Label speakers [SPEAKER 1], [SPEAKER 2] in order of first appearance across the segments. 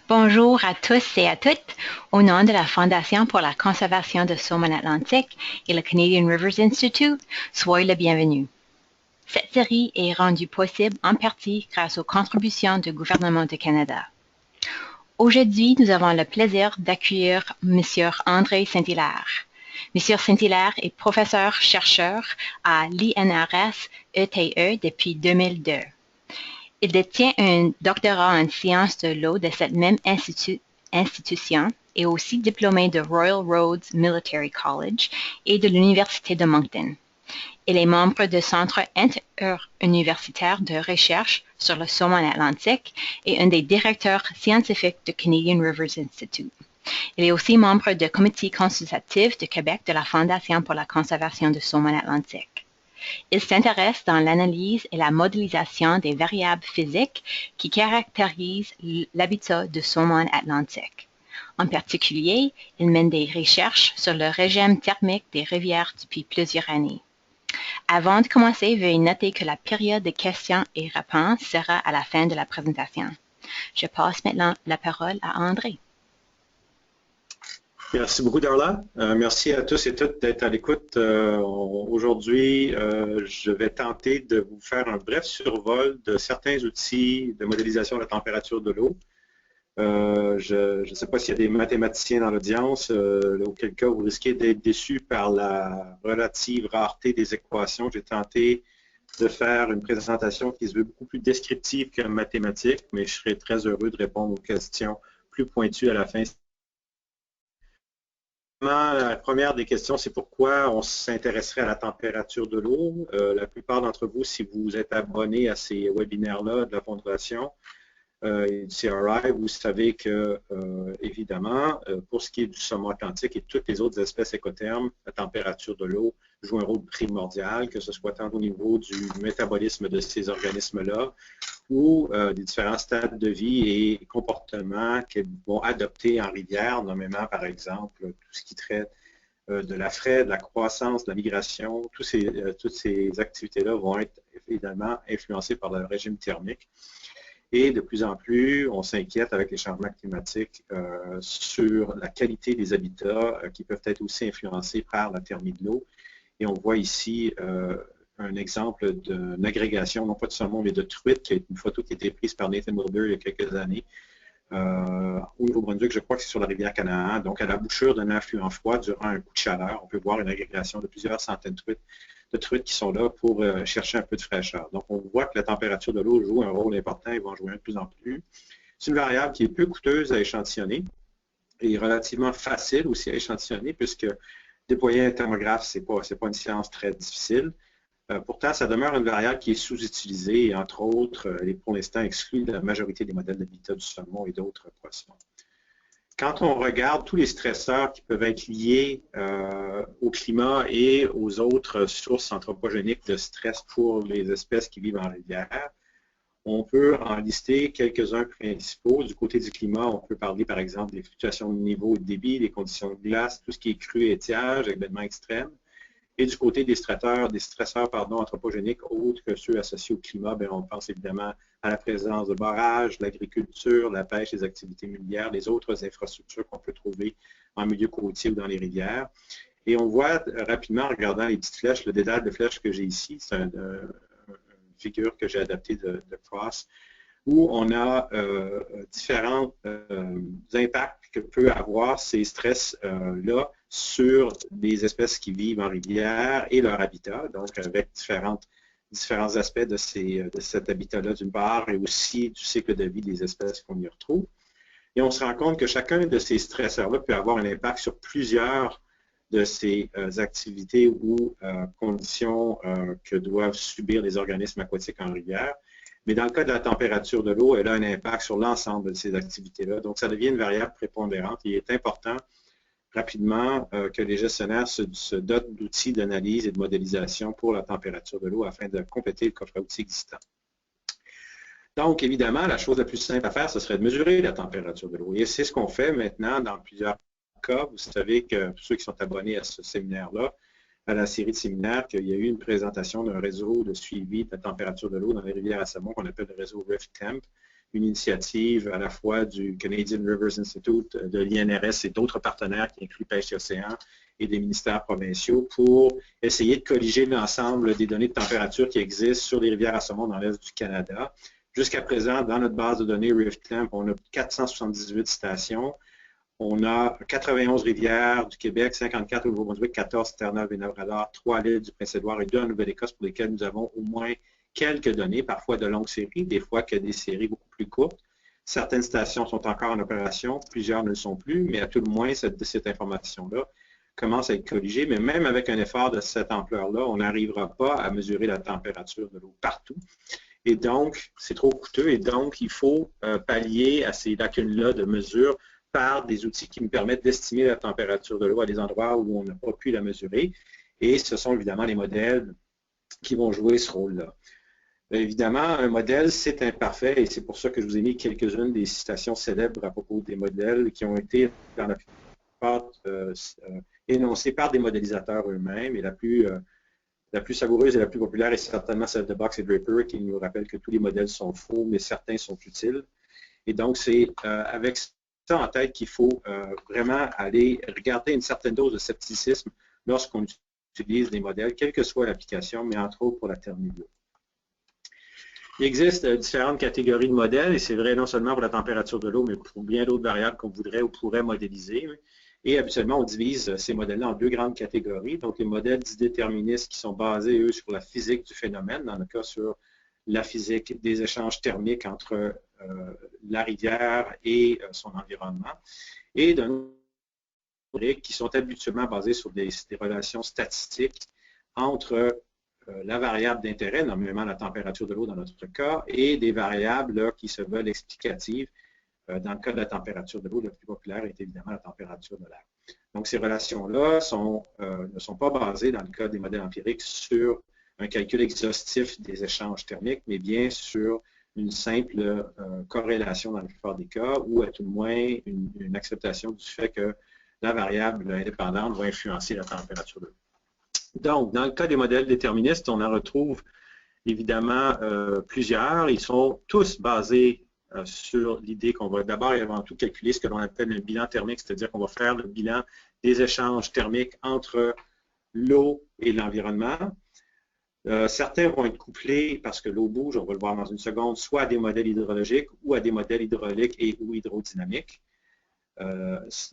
[SPEAKER 1] Bonjour à tous et à toutes. Au nom de la Fondation pour la conservation de saumon atlantique et le Canadian Rivers Institute, soyez le bienvenu. Cette série est rendue possible en partie grâce aux contributions du gouvernement du Canada. Aujourd'hui, nous avons le plaisir d'accueillir M. André Saint-Hilaire. M. Saint-Hilaire est professeur-chercheur à l'INRS ETE depuis 2002. Il détient un doctorat en sciences de l'eau de cette même institution et aussi diplômé de Royal Roads Military College et de l'Université de Moncton. Il est membre du Centre interuniversitaire de recherche sur le saumon atlantique et un des directeurs scientifiques du Canadian Rivers Institute. Il est aussi membre du Comité consultatif du Québec de la Fondation pour la conservation du saumon atlantique. Il s'intéresse dans l'analyse et la modélisation des variables physiques qui caractérisent l'habitat du saumon atlantique. En particulier, il mène des recherches sur le régime thermique des rivières depuis plusieurs années. Avant de commencer, veuillez noter que la période de questions et réponses sera à la fin de la présentation. Je passe maintenant la parole à André.
[SPEAKER 2] Merci beaucoup, Darla. Merci à tous et toutes d'être à l'écoute. Aujourd'hui, je vais tenter de vous faire un bref survol de certains outils de modélisation de la température de l'eau. Je ne sais pas s'il y a des mathématiciens dans l'audience, auquel cas vous risquez d'être déçus par la relative rareté des équations. J'ai tenté de faire une présentation qui se veut beaucoup plus descriptive que mathématique, mais je serai très heureux de répondre aux questions plus pointues à la fin. La première des questions, c'est pourquoi on s'intéresserait à la température de l'eau. La plupart d'entre vous, si vous êtes abonnés à ces webinaires-là de la Fondation et du CRI, vous savez que, évidemment, pour ce qui est du saumon atlantique et toutes les autres espèces écothermes, la température de l'eau joue un rôle primordial, que ce soit tant au niveau du métabolisme de ces organismes-là ou des différents stades de vie et comportements qu'ils vont adopter en rivière, nommément par exemple tout ce qui traite de la fraie, de la croissance, de la migration. Toutes ces activités-là vont être évidemment influencées par le régime thermique. Et de plus en plus, on s'inquiète avec les changements climatiques sur la qualité des habitats qui peuvent être aussi influencés par la thermie de l'eau. Et on voit ici un exemple d'une agrégation, non pas de saumon, mais de truite, qui est une photo qui a été prise par Nathan Wilber il y a quelques années. Au Nouveau-Brunswick, je crois que c'est sur la rivière Canaan, donc à la bouchure d'un affluent froid durant un coup de chaleur. On peut voir une agrégation de plusieurs centaines de truites qui sont là pour chercher un peu de fraîcheur. Donc, on voit que la température de l'eau joue un rôle important et va en jouer un de plus en plus. C'est une variable qui est peu coûteuse à échantillonner et relativement facile aussi à échantillonner puisque déployer un thermographe, ce n'est pas une science très difficile. Pourtant, ça demeure une variable qui est sous-utilisée et, entre autres, elle est pour l'instant exclue de la majorité des modèles d'habitat du saumon et d'autres poissons. Quand on regarde tous les stresseurs qui peuvent être liés au climat et aux autres sources anthropogéniques de stress pour les espèces qui vivent en rivière, on peut en lister quelques-uns principaux. Du côté du climat, on peut parler par exemple des fluctuations de niveau de débit, des conditions de glace, tout ce qui est crue et étiage, événements extrêmes. Et du côté des stresseurs anthropogéniques autres que ceux associés au climat, bien, on pense évidemment à la présence de barrages, l'agriculture, la pêche, les activités minières, les autres infrastructures qu'on peut trouver en milieu côtier ou dans les rivières. Et on voit rapidement, en regardant les petites flèches, le dédale de flèches que j'ai ici, c'est une figure que j'ai adaptée de Cross, où on a différents impacts que peut avoir ces stress-là sur les espèces qui vivent en rivière et leur habitat, donc avec différents aspects de cet habitat-là d'une part et aussi du cycle de vie des espèces qu'on y retrouve. Et on se rend compte que chacun de ces stresseurs-là peut avoir un impact sur plusieurs de ces activités ou conditions que doivent subir les organismes aquatiques en rivière. Mais dans le cas de la température de l'eau, elle a un impact sur l'ensemble de ces activités-là. Donc, ça devient une variable prépondérante. Il est important rapidement que les gestionnaires se dotent d'outils d'analyse et de modélisation pour la température de l'eau afin de compléter le coffret outils existant. Donc, évidemment, la chose la plus simple à faire, ce serait de mesurer la température de l'eau. Et c'est ce qu'on fait maintenant dans plusieurs cas. Vous savez que pour ceux qui sont abonnés à ce séminaire-là, à la série de séminaires, qu'il y a eu une présentation d'un réseau de suivi de la température de l'eau dans les rivières à saumon qu'on appelle le réseau RIFTEMP. une initiative à la fois du Canadian Rivers Institute, de l'INRS et d'autres partenaires qui incluent Pêche et Océan et des ministères provinciaux pour essayer de colliger l'ensemble des données de température qui existent sur les rivières à saumon dans l'est du Canada. Jusqu'à présent, dans notre base de données RiveTemp, on a 478 stations. On a 91 rivières du Québec, 54 au Nouveau-Brunswick, 14 Terre-Neuve et Labrador, 3 l'île du Prince-Édouard et 2 en Nouvelle-Écosse pour lesquelles nous avons au moins quelques données, parfois de longues séries, des fois que des séries beaucoup plus courtes. Certaines stations sont encore en opération, plusieurs ne le sont plus, mais à tout le moins, cette information-là commence à être colligée. Mais même avec un effort de cette ampleur-là, on n'arrivera pas à mesurer la température de l'eau partout. Et donc, c'est trop coûteux et donc, il faut pallier à ces lacunes-là de mesure par des outils qui nous permettent d'estimer la température de l'eau à des endroits où on n'a pas pu la mesurer. Et ce sont évidemment les modèles qui vont jouer ce rôle-là. Évidemment, un modèle, c'est imparfait et c'est pour ça que je vous ai mis quelques-unes des citations célèbres à propos des modèles qui ont été dans la plupart énoncées par des modélisateurs eux-mêmes. Et la plus savoureuse et la plus populaire est certainement celle de Box et Draper qui nous rappelle que tous les modèles sont faux, mais certains sont utiles. Et donc, c'est avec ça en tête qu'il faut vraiment aller regarder une certaine dose de scepticisme lorsqu'on utilise des modèles, quelle que soit l'application, mais entre autres pour la thermie de l'eau. Il existe différentes catégories de modèles, et c'est vrai non seulement pour la température de l'eau, mais pour bien d'autres variables qu'on voudrait ou pourrait modéliser. Et habituellement, on divise ces modèles-là en deux grandes catégories. Donc, les modèles dits déterministes qui sont basés, eux, sur la physique du phénomène, dans le cas sur la physique des échanges thermiques entre la rivière et son environnement. Et d'un autre qui sont habituellement basés sur des relations statistiques entre la variable d'intérêt, nommément la température de l'eau dans notre cas, et des variables là, qui se veulent explicatives. Dans le cas de la température de l'eau, le plus populaire est évidemment la température de l'air. Donc, ces relations-là ne sont pas basées, dans le cas des modèles empiriques, sur un calcul exhaustif des échanges thermiques, mais bien sur une simple corrélation dans la plupart des cas, ou à tout le moins une acceptation du fait que la variable indépendante va influencer la température de l'eau. Donc, dans le cas des modèles déterministes, on en retrouve évidemment plusieurs. Ils sont tous basés sur l'idée qu'on va d'abord et avant tout calculer ce que l'on appelle un bilan thermique, c'est-à-dire qu'on va faire le bilan des échanges thermiques entre l'eau et l'environnement. Certains vont être couplés, parce que l'eau bouge, on va le voir dans une seconde, soit à des modèles hydrologiques ou à des modèles hydrauliques et ou hydrodynamiques.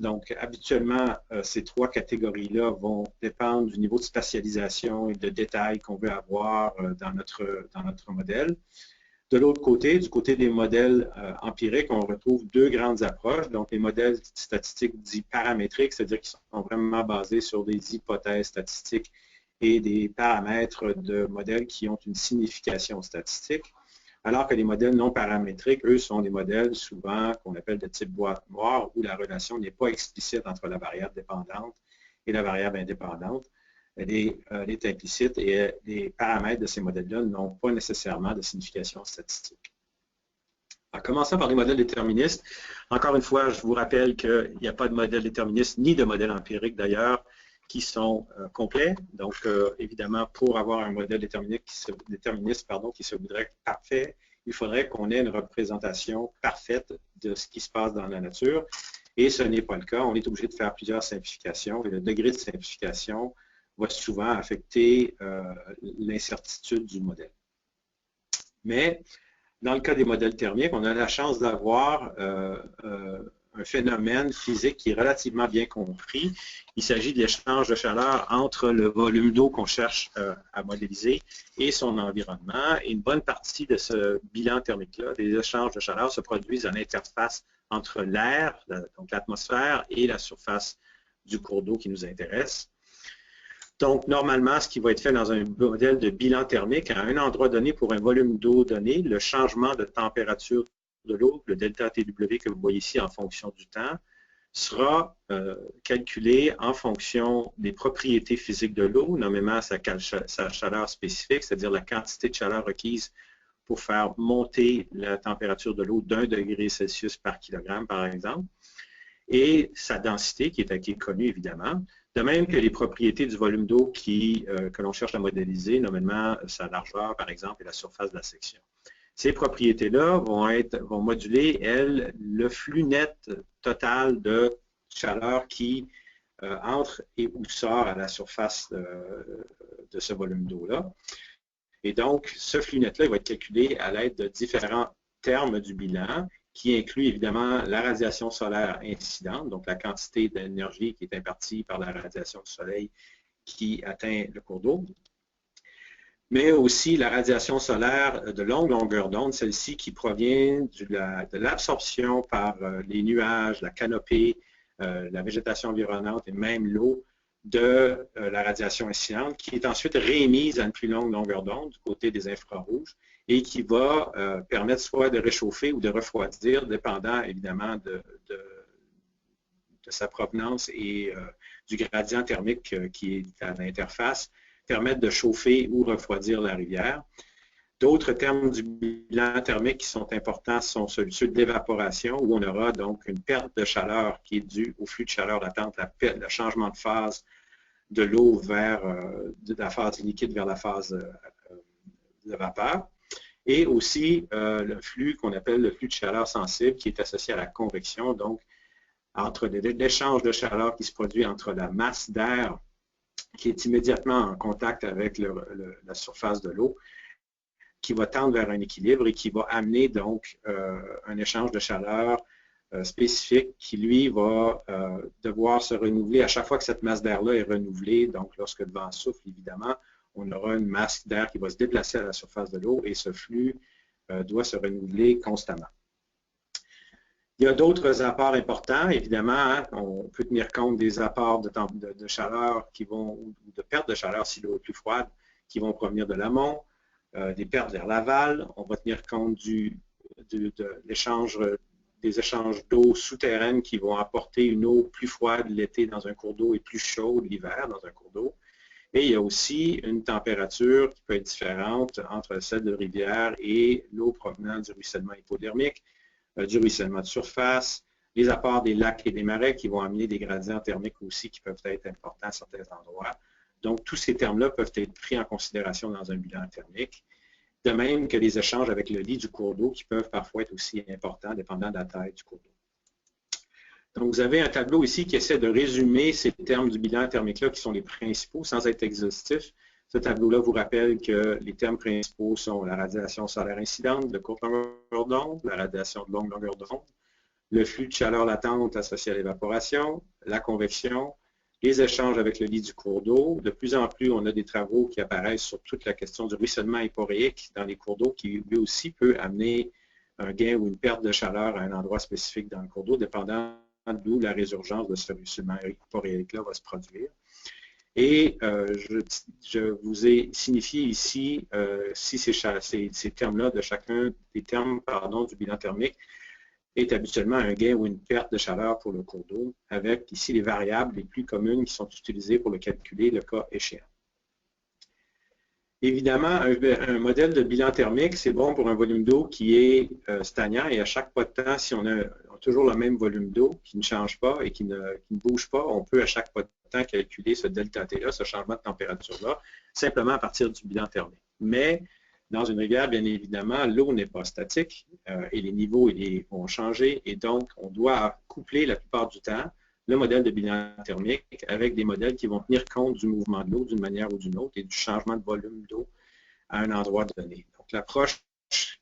[SPEAKER 2] Donc, habituellement, ces trois catégories-là vont dépendre du niveau de spatialisation et de détails qu'on veut avoir dans notre modèle. De l'autre côté, du côté des modèles empiriques, on retrouve deux grandes approches. Donc, les modèles statistiques dits paramétriques, c'est-à-dire qui sont vraiment basés sur des hypothèses statistiques et des paramètres de modèles qui ont une signification statistique. Alors que les modèles non paramétriques, eux, sont des modèles souvent qu'on appelle de type boîte noire, où la relation n'est pas explicite entre la variable dépendante et la variable indépendante. Elle est implicite et les paramètres de ces modèles-là n'ont pas nécessairement de signification statistique. En commençant par les modèles déterministes, encore une fois, je vous rappelle qu'il n'y a pas de modèle déterministe ni de modèle empirique d'ailleurs qui sont complets. Donc, évidemment, pour avoir un modèle déterministe qui se voudrait parfait, il faudrait qu'on ait une représentation parfaite de ce qui se passe dans la nature. Et ce n'est pas le cas. On est obligé de faire plusieurs simplifications. Et le degré de simplification va souvent affecter l'incertitude du modèle. Mais, dans le cas des modèles thermiques, on a la chance d'avoir un phénomène physique qui est relativement bien compris. Il s'agit de l'échange de chaleur entre le volume d'eau qu'on cherche à modéliser et son environnement. Et une bonne partie de ce bilan thermique-là, des échanges de chaleur, se produisent à l'interface entre l'air, donc l'atmosphère, et la surface du cours d'eau qui nous intéresse. Donc, normalement, ce qui va être fait dans un modèle de bilan thermique, à un endroit donné pour un volume d'eau donné, le changement de température de l'eau, le delta TW que vous voyez ici en fonction du temps, sera calculé en fonction des propriétés physiques de l'eau, nommément sa chaleur spécifique, c'est-à-dire la quantité de chaleur requise pour faire monter la température de l'eau d'1 degré Celsius par kilogramme, par exemple, et sa densité, qui est connue évidemment, de même que les propriétés du volume d'eau que l'on cherche à modéliser, nommément sa largeur, par exemple, et la surface de la section. Ces propriétés-là vont moduler, elles, le flux net total de chaleur qui entre et ou sort à la surface de ce volume d'eau-là. Et donc, ce flux net-là va être calculé à l'aide de différents termes du bilan qui incluent évidemment la radiation solaire incidente, donc la quantité d'énergie qui est impartie par la radiation du soleil qui atteint le cours d'eau, mais aussi la radiation solaire de longue longueur d'onde, celle-ci qui provient de l'absorption par les nuages, la canopée, la végétation environnante et même l'eau de la radiation incidente, qui est ensuite réémise à une plus longue longueur d'onde du côté des infrarouges et qui va permettre soit de réchauffer ou de refroidir, dépendant évidemment de sa provenance et du gradient thermique qui est à l'interface, permettre de chauffer ou refroidir la rivière. D'autres termes du bilan thermique qui sont importants sont ceux d'évaporation, où on aura donc une perte de chaleur qui est due au flux de chaleur latente, le changement de phase de l'eau vers de la phase liquide vers la phase de vapeur, et aussi le flux qu'on appelle le flux de chaleur sensible qui est associé à la convection, donc entre l'échange de chaleur qui se produit entre la masse d'air qui est immédiatement en contact avec la surface de l'eau, qui va tendre vers un équilibre et qui va amener donc un échange de chaleur spécifique qui, lui, va devoir se renouveler à chaque fois que cette masse d'air-là est renouvelée. Donc, lorsque le vent souffle, évidemment, on aura une masse d'air qui va se déplacer à la surface de l'eau et ce flux doit se renouveler constamment. Il y a d'autres apports importants, évidemment, hein, on peut tenir compte des apports de chaleur ou de perte de chaleur si l'eau est plus froide, qui vont provenir de l'amont, des pertes vers l'aval. On va tenir compte des échanges d'eau souterraine qui vont apporter une eau plus froide l'été dans un cours d'eau et plus chaude l'hiver dans un cours d'eau. Et il y a aussi une température qui peut être différente entre celle de rivière et l'eau provenant du ruissellement hypodermique, du ruissellement de surface, les apports des lacs et des marais qui vont amener des gradients thermiques aussi qui peuvent être importants à certains endroits. Donc, tous ces termes-là peuvent être pris en considération dans un bilan thermique, de même que les échanges avec le lit du cours d'eau qui peuvent parfois être aussi importants dépendant de la taille du cours d'eau. Donc, vous avez un tableau ici qui essaie de résumer ces termes du bilan thermique-là qui sont les principaux sans être exhaustifs. Ce tableau-là vous rappelle que les termes principaux sont la radiation solaire incidente de courte longueur d'onde, la radiation de longue longueur d'onde, le flux de chaleur latente associé à l'évaporation, la convection, les échanges avec le lit du cours d'eau. De plus en plus, on a des travaux qui apparaissent sur toute la question du ruissellement hyporéique dans les cours d'eau qui lui aussi peut amener un gain ou une perte de chaleur à un endroit spécifique dans le cours d'eau, dépendant d'où la résurgence de ce ruissellement hyporéique-là va se produire. Et je vous ai signifié ici si ces termes-là de chacun des termes du bilan thermique est habituellement un gain ou une perte de chaleur pour le cours d'eau, avec ici les variables les plus communes qui sont utilisées pour le calculer le cas échéant. Évidemment, un modèle de bilan thermique, c'est bon pour un volume d'eau qui est stagnant et à chaque pas de temps, si on a toujours le même volume d'eau qui ne change pas et qui ne bouge pas, on peut à chaque pas de temps calculer ce delta T-là, ce changement de température-là, simplement à partir du bilan thermique. Mais dans une rivière, bien évidemment, l'eau n'est pas statique et les niveaux vont changer et donc on doit coupler la plupart du temps le modèle de bilan thermique avec des modèles qui vont tenir compte du mouvement de l'eau d'une manière ou d'une autre et du changement de volume d'eau à un endroit donné. Donc l'approche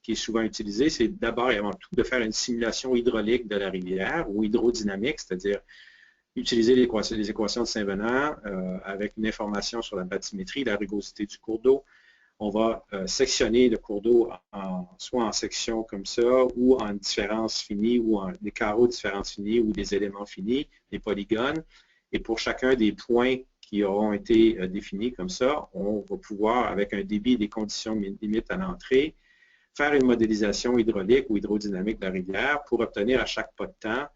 [SPEAKER 2] qui est souvent utilisée, c'est d'abord et avant tout de faire une simulation hydraulique de la rivière ou hydrodynamique, c'est-à-dire utiliser les équations de Saint-Venant avec une information sur la bathymétrie, la rugosité du cours d'eau. On va sectionner le cours d'eau soit en sections comme ça, ou en différences finies, ou en des carreaux de différences finies, ou des éléments finis, des polygones. Et pour chacun des points qui auront été définis comme ça, on va pouvoir, avec un débit et des conditions limites à l'entrée, faire une modélisation hydraulique ou hydrodynamique de la rivière pour obtenir à chaque pas de temps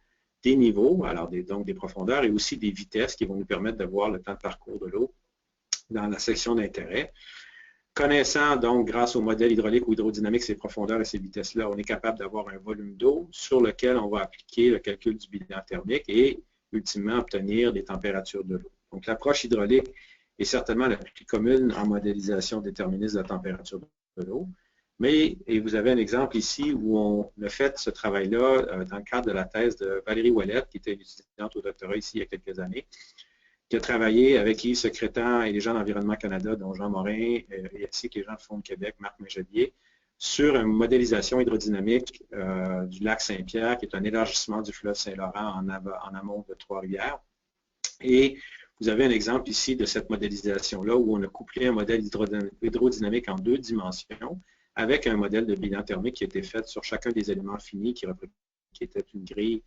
[SPEAKER 2] des niveaux, alors donc des profondeurs, et aussi des vitesses qui vont nous permettre de voir le temps de parcours de l'eau dans la section d'intérêt. Connaissant donc, grâce au modèle hydraulique ou hydrodynamique, ces profondeurs et ces vitesses-là, on est capable d'avoir un volume d'eau sur lequel on va appliquer le calcul du bilan thermique et, ultimement, obtenir des températures de l'eau. Donc, l'approche hydraulique est certainement la plus commune en modélisation déterministe de la température de l'eau, Et vous avez un exemple ici où on a fait ce travail-là dans le cadre de la thèse de Valérie Ouellette, qui était une étudiante au doctorat ici il y a quelques années, qui a travaillé avec Yves Secrétan et les gens d'Environnement Canada, dont Jean Morin, et ainsi que les gens de Fonds de Québec, Marc Méjelier, sur une modélisation hydrodynamique du lac Saint-Pierre, qui est un élargissement du fleuve Saint-Laurent en amont de Trois-Rivières. Et vous avez un exemple ici de cette modélisation-là où on a couplé un modèle hydrodynamique en 2 dimensions avec un modèle de bilan thermique qui a été fait sur chacun des éléments finis qui était une grille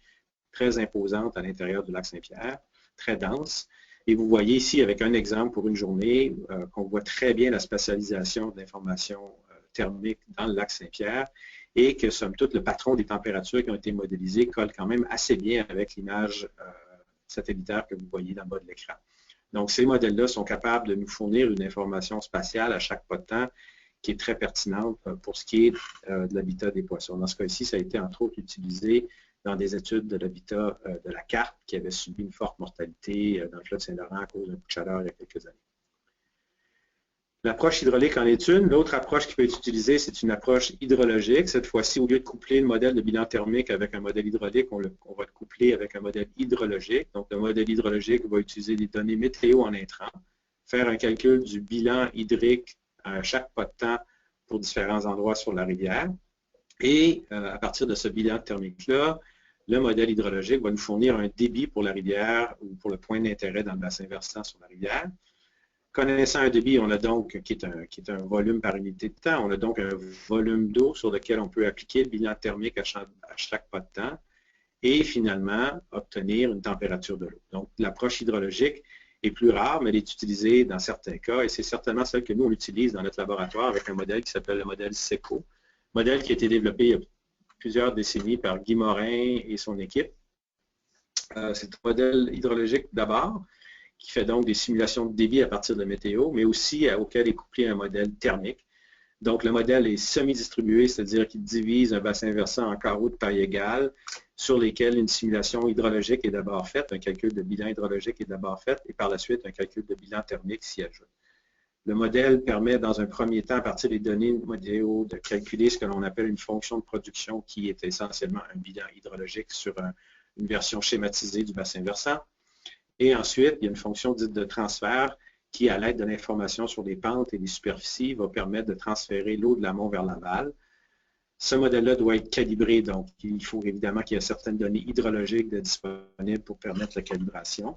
[SPEAKER 2] très imposante à l'intérieur du lac Saint-Pierre, très dense. Et vous voyez ici avec un exemple pour une journée qu'on voit très bien la spatialisation de l'information thermique dans le lac Saint-Pierre et que, somme toute, le patron des températures qui ont été modélisées colle quand même assez bien avec l'image satellitaire que vous voyez dans le bas de l'écran. Donc, ces modèles-là sont capables de nous fournir une information spatiale à chaque pas de temps qui est très pertinente pour ce qui est de l'habitat des poissons. Dans ce cas-ci, ça a été entre autres utilisé dans des études de l'habitat de la carpe qui avait subi une forte mortalité dans le fleuve Saint-Laurent à cause d'un coup de chaleur il y a quelques années. L'approche hydraulique en est une. L'autre approche qui peut être utilisée, c'est une approche hydrologique. Cette fois-ci, au lieu de coupler le modèle de bilan thermique avec un modèle hydraulique, on va le coupler avec un modèle hydrologique. Donc, le modèle hydrologique va utiliser des données météo en intrant, faire un calcul du bilan hydrique à chaque pas de temps pour différents endroits sur la rivière. Et à partir de ce bilan thermique-là, le modèle hydrologique va nous fournir un débit pour la rivière ou pour le point d'intérêt dans le bassin versant sur la rivière. Connaissant un débit, on a donc, qui est un volume par unité de temps, on a donc un volume d'eau sur lequel on peut appliquer le bilan thermique à chaque pas de temps et finalement obtenir une température de l'eau. Donc l'approche hydrologique est plus rare, mais elle est utilisée dans certains cas et c'est certainement celle que nous on utilise dans notre laboratoire avec un modèle qui s'appelle le modèle SECO, modèle qui a été développé il y a plusieurs décennies par Guy Morin et son équipe. C'est un modèle hydrologique d'abord, qui fait donc des simulations de débit à partir de la météo, mais aussi auquel est couplé un modèle thermique. Donc, le modèle est semi-distribué, c'est-à-dire qu'il divise un bassin versant en carreaux de taille égale, sur lesquels une simulation hydrologique est d'abord faite, un calcul de bilan hydrologique est d'abord fait, et par la suite, un calcul de bilan thermique s'y ajoute. Le modèle permet, dans un premier temps, à partir des données météo, de calculer ce que l'on appelle une fonction de production qui est essentiellement un bilan hydrologique sur une version schématisée du bassin versant. Et ensuite, il y a une fonction dite de transfert qui, à l'aide de l'information sur les pentes et les superficies, va permettre de transférer l'eau de l'amont vers l'aval. Ce modèle-là doit être calibré, donc il faut évidemment qu'il y ait certaines données hydrologiques disponibles pour permettre la calibration.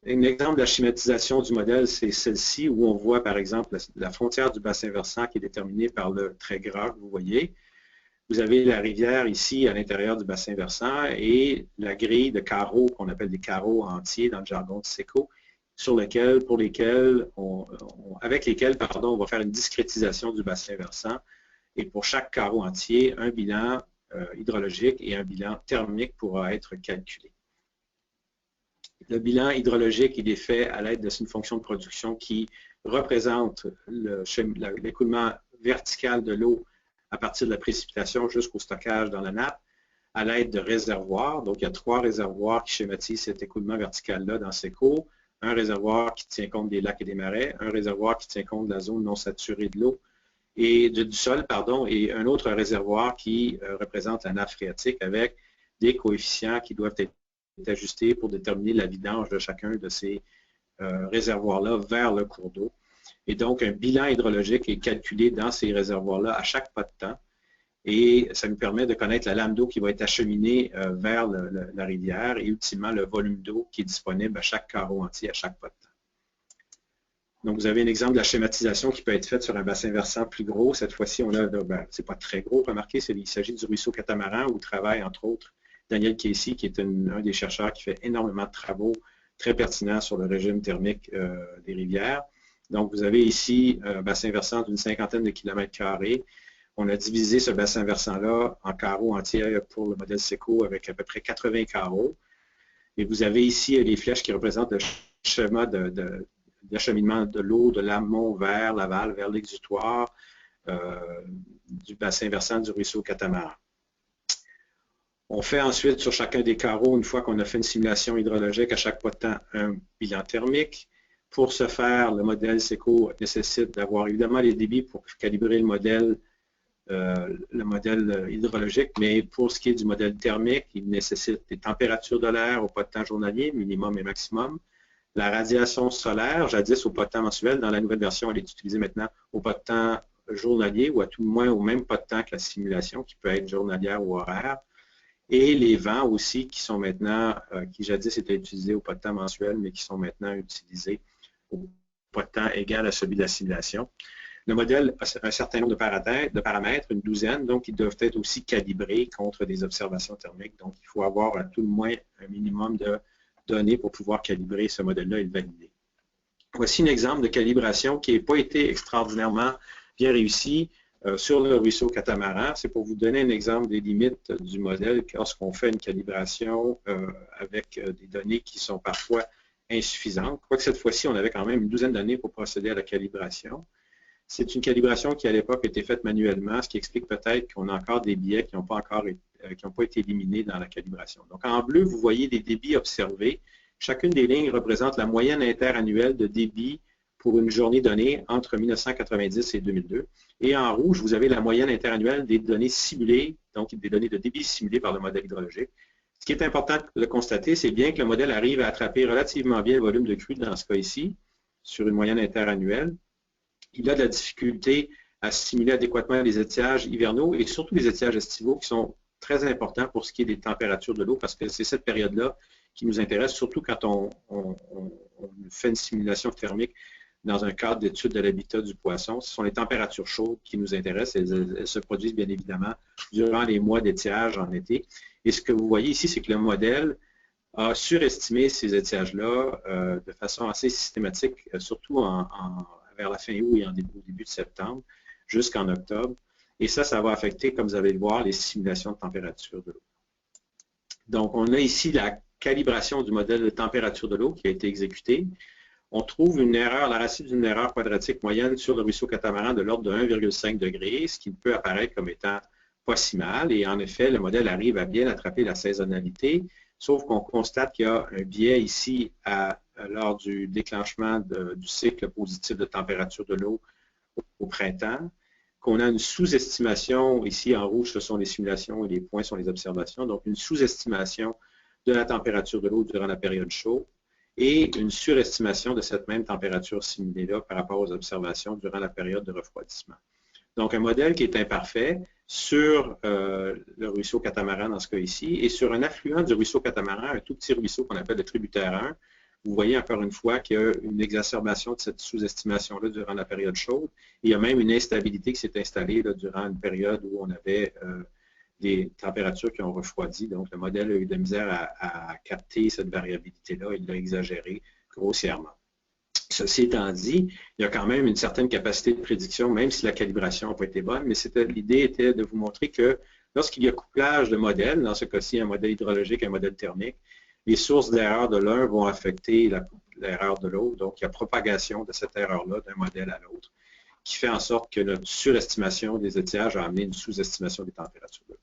[SPEAKER 2] Un exemple de la schématisation du modèle, c'est celle-ci, où on voit par exemple la frontière du bassin versant qui est déterminée par le trait gras que vous voyez. Vous avez la rivière ici à l'intérieur du bassin versant et la grille de carreaux qu'on appelle des carreaux entiers dans le jargon de SECO, avec lesquels on va faire une discrétisation du bassin versant et pour chaque carreau entier, un bilan hydrologique et un bilan thermique pourra être calculé. Le bilan hydrologique il est fait à l'aide d'une fonction de production qui représente l'écoulement vertical de l'eau à partir de la précipitation jusqu'au stockage dans la nappe, à l'aide de réservoirs. Donc, il y a 3 réservoirs qui schématisent cet écoulement vertical-là dans SECO. Un réservoir qui tient compte des lacs et des marais, un réservoir qui tient compte de la zone non saturée de l'eau et du sol, et un autre réservoir qui représente la nappe phréatique avec des coefficients qui doivent être ajustés pour déterminer la vidange de chacun de ces réservoirs-là vers le cours d'eau. Et donc, un bilan hydrologique est calculé dans ces réservoirs-là à chaque pas de temps. Et ça nous permet de connaître la lame d'eau qui va être acheminée vers la rivière et ultimement le volume d'eau qui est disponible à chaque carreau entier à chaque pas de temps. Donc, vous avez un exemple de la schématisation qui peut être faite sur un bassin versant plus gros. Cette fois-ci, c'est pas très gros, remarquez, il s'agit du ruisseau Catamaran où travaille entre autres Daniel Casey, qui est un des chercheurs qui fait énormément de travaux très pertinents sur le régime thermique des rivières. Donc, vous avez ici un bassin versant d'une 50aine de kilomètres carrés. On a divisé ce bassin versant-là en carreaux entiers pour le modèle SECO avec à peu près 80 carreaux. Et vous avez ici les flèches qui représentent le schéma d'acheminement de l'eau de l'amont vers l'aval, vers l'exutoire du bassin versant du ruisseau Catamaran. On fait ensuite sur chacun des carreaux, une fois qu'on a fait une simulation hydrologique à chaque pas de temps, un bilan thermique. Pour ce faire, le modèle SECO nécessite d'avoir évidemment les débits pour calibrer le modèle hydrologique, mais pour ce qui est du modèle thermique, il nécessite des températures de l'air au pas de temps journalier, minimum et maximum. La radiation solaire, jadis au pas de temps mensuel, dans la nouvelle version, elle est utilisée maintenant au pas de temps journalier ou à tout le moins au même pas de temps que la simulation, qui peut être journalière ou horaire. Et les vents aussi, qui sont maintenant, qui jadis étaient utilisés au pas de temps mensuel, mais qui sont maintenant utilisés au pas de temps égal à celui de la simulation. Le modèle a un certain nombre de paramètres, une douzaine, donc ils doivent être aussi calibrés contre des observations thermiques. Donc, il faut avoir à tout le moins un minimum de données pour pouvoir calibrer ce modèle-là et le valider. Voici un exemple de calibration qui n'a pas été extraordinairement bien réussi sur le ruisseau Catamaran. C'est pour vous donner un exemple des limites du modèle lorsqu'on fait une calibration avec des données qui sont parfois insuffisantes. Quoique cette fois-ci, on avait quand même une douzaine d'années pour procéder à la calibration. C'est une calibration qui, à l'époque, a été faite manuellement, ce qui explique peut-être qu'on a encore des biais qui n'ont pas été éliminés dans la calibration. Donc, en bleu, vous voyez les débits observés. Chacune des lignes représente la moyenne interannuelle de débit pour une journée donnée entre 1990 et 2002. Et en rouge, vous avez la moyenne interannuelle des données simulées, donc des données de débit simulées par le modèle hydrologique. Ce qui est important de constater, c'est bien que le modèle arrive à attraper relativement bien le volume de crue dans ce cas ici, sur une moyenne interannuelle. Il a de la difficulté à simuler adéquatement les étiages hivernaux et surtout les étiages estivaux qui sont très importants pour ce qui est des températures de l'eau parce que c'est cette période-là qui nous intéresse, surtout quand on fait une simulation thermique dans un cadre d'étude de l'habitat du poisson. Ce sont les températures chaudes qui nous intéressent. Elles se produisent bien évidemment durant les mois d'étiage en été. Et ce que vous voyez ici, c'est que le modèle a surestimé ces étiages-là de façon assez systématique, surtout vers la fin août et au début de septembre, jusqu'en octobre. Et ça va affecter, comme vous allez le voir, les simulations de température de l'eau. Donc, on a ici la calibration du modèle de température de l'eau qui a été exécutée. On trouve une erreur, la racine d'une erreur quadratique moyenne sur le ruisseau Catamaran de l'ordre de 1,5 degré, ce qui peut apparaître comme étant pas si mal. Et en effet, le modèle arrive à bien attraper la saisonnalité, sauf qu'on constate qu'il y a un biais ici lors du déclenchement du cycle positif de température de l'eau au printemps, qu'on a une sous-estimation, ici en rouge ce sont les simulations et les points sont les observations, donc une sous-estimation de la température de l'eau durant la période chaude et une surestimation de cette même température simulée-là par rapport aux observations durant la période de refroidissement. Donc un modèle qui est imparfait sur le ruisseau Catamaran dans ce cas ici et sur un affluent du ruisseau Catamaran, un tout petit ruisseau qu'on appelle le tributaire 1. Vous voyez encore une fois qu'il y a une exacerbation de cette sous-estimation-là durant la période chaude. Il y a même une instabilité qui s'est installée là, durant une période où on avait des températures qui ont refroidi. Donc, le modèle a eu de la misère à capter cette variabilité-là. Il l'a exagéré grossièrement. Ceci étant dit, il y a quand même une certaine capacité de prédiction, même si la calibration n'a pas été bonne, mais l'idée était de vous montrer que lorsqu'il y a couplage de modèles, dans ce cas-ci, un modèle hydrologique, un modèle thermique, les sources d'erreur de l'un vont affecter l'erreur de l'autre. Donc, il y a propagation de cette erreur-là d'un modèle à l'autre, qui fait en sorte que notre surestimation des étiages a amené une sous-estimation des températures de l'eau.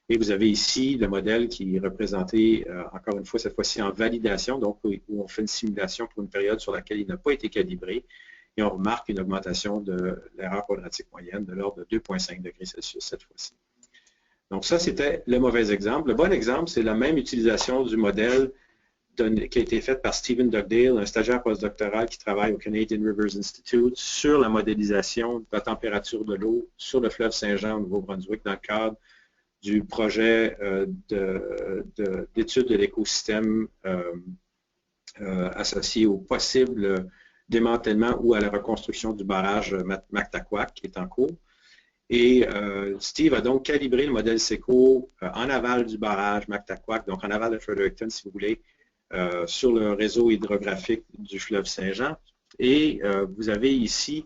[SPEAKER 2] Et vous avez ici le modèle qui est représenté, encore une fois, cette fois-ci en validation, donc où on fait une simulation pour une période sur laquelle il n'a pas été calibré, et on remarque une augmentation de l'erreur quadratique moyenne de l'ordre de 2,5 degrés Celsius cette fois-ci. Donc ça, c'était le mauvais exemple. Le bon exemple, c'est la même utilisation du modèle qui a été faite par Stephen Dugdale, un stagiaire postdoctoral qui travaille au Canadian Rivers Institute sur la modélisation de la température de l'eau sur le fleuve Saint-Jean au Nouveau-Brunswick dans le cadre du projet d'étude de l'écosystème associé au possible démantèlement ou à la reconstruction du barrage Mactaquac qui est en cours. Et Steve a donc calibré le modèle SECO en aval du barrage Mactaquac, donc en aval de Fredericton, si vous voulez, sur le réseau hydrographique du fleuve Saint-Jean. Et vous avez ici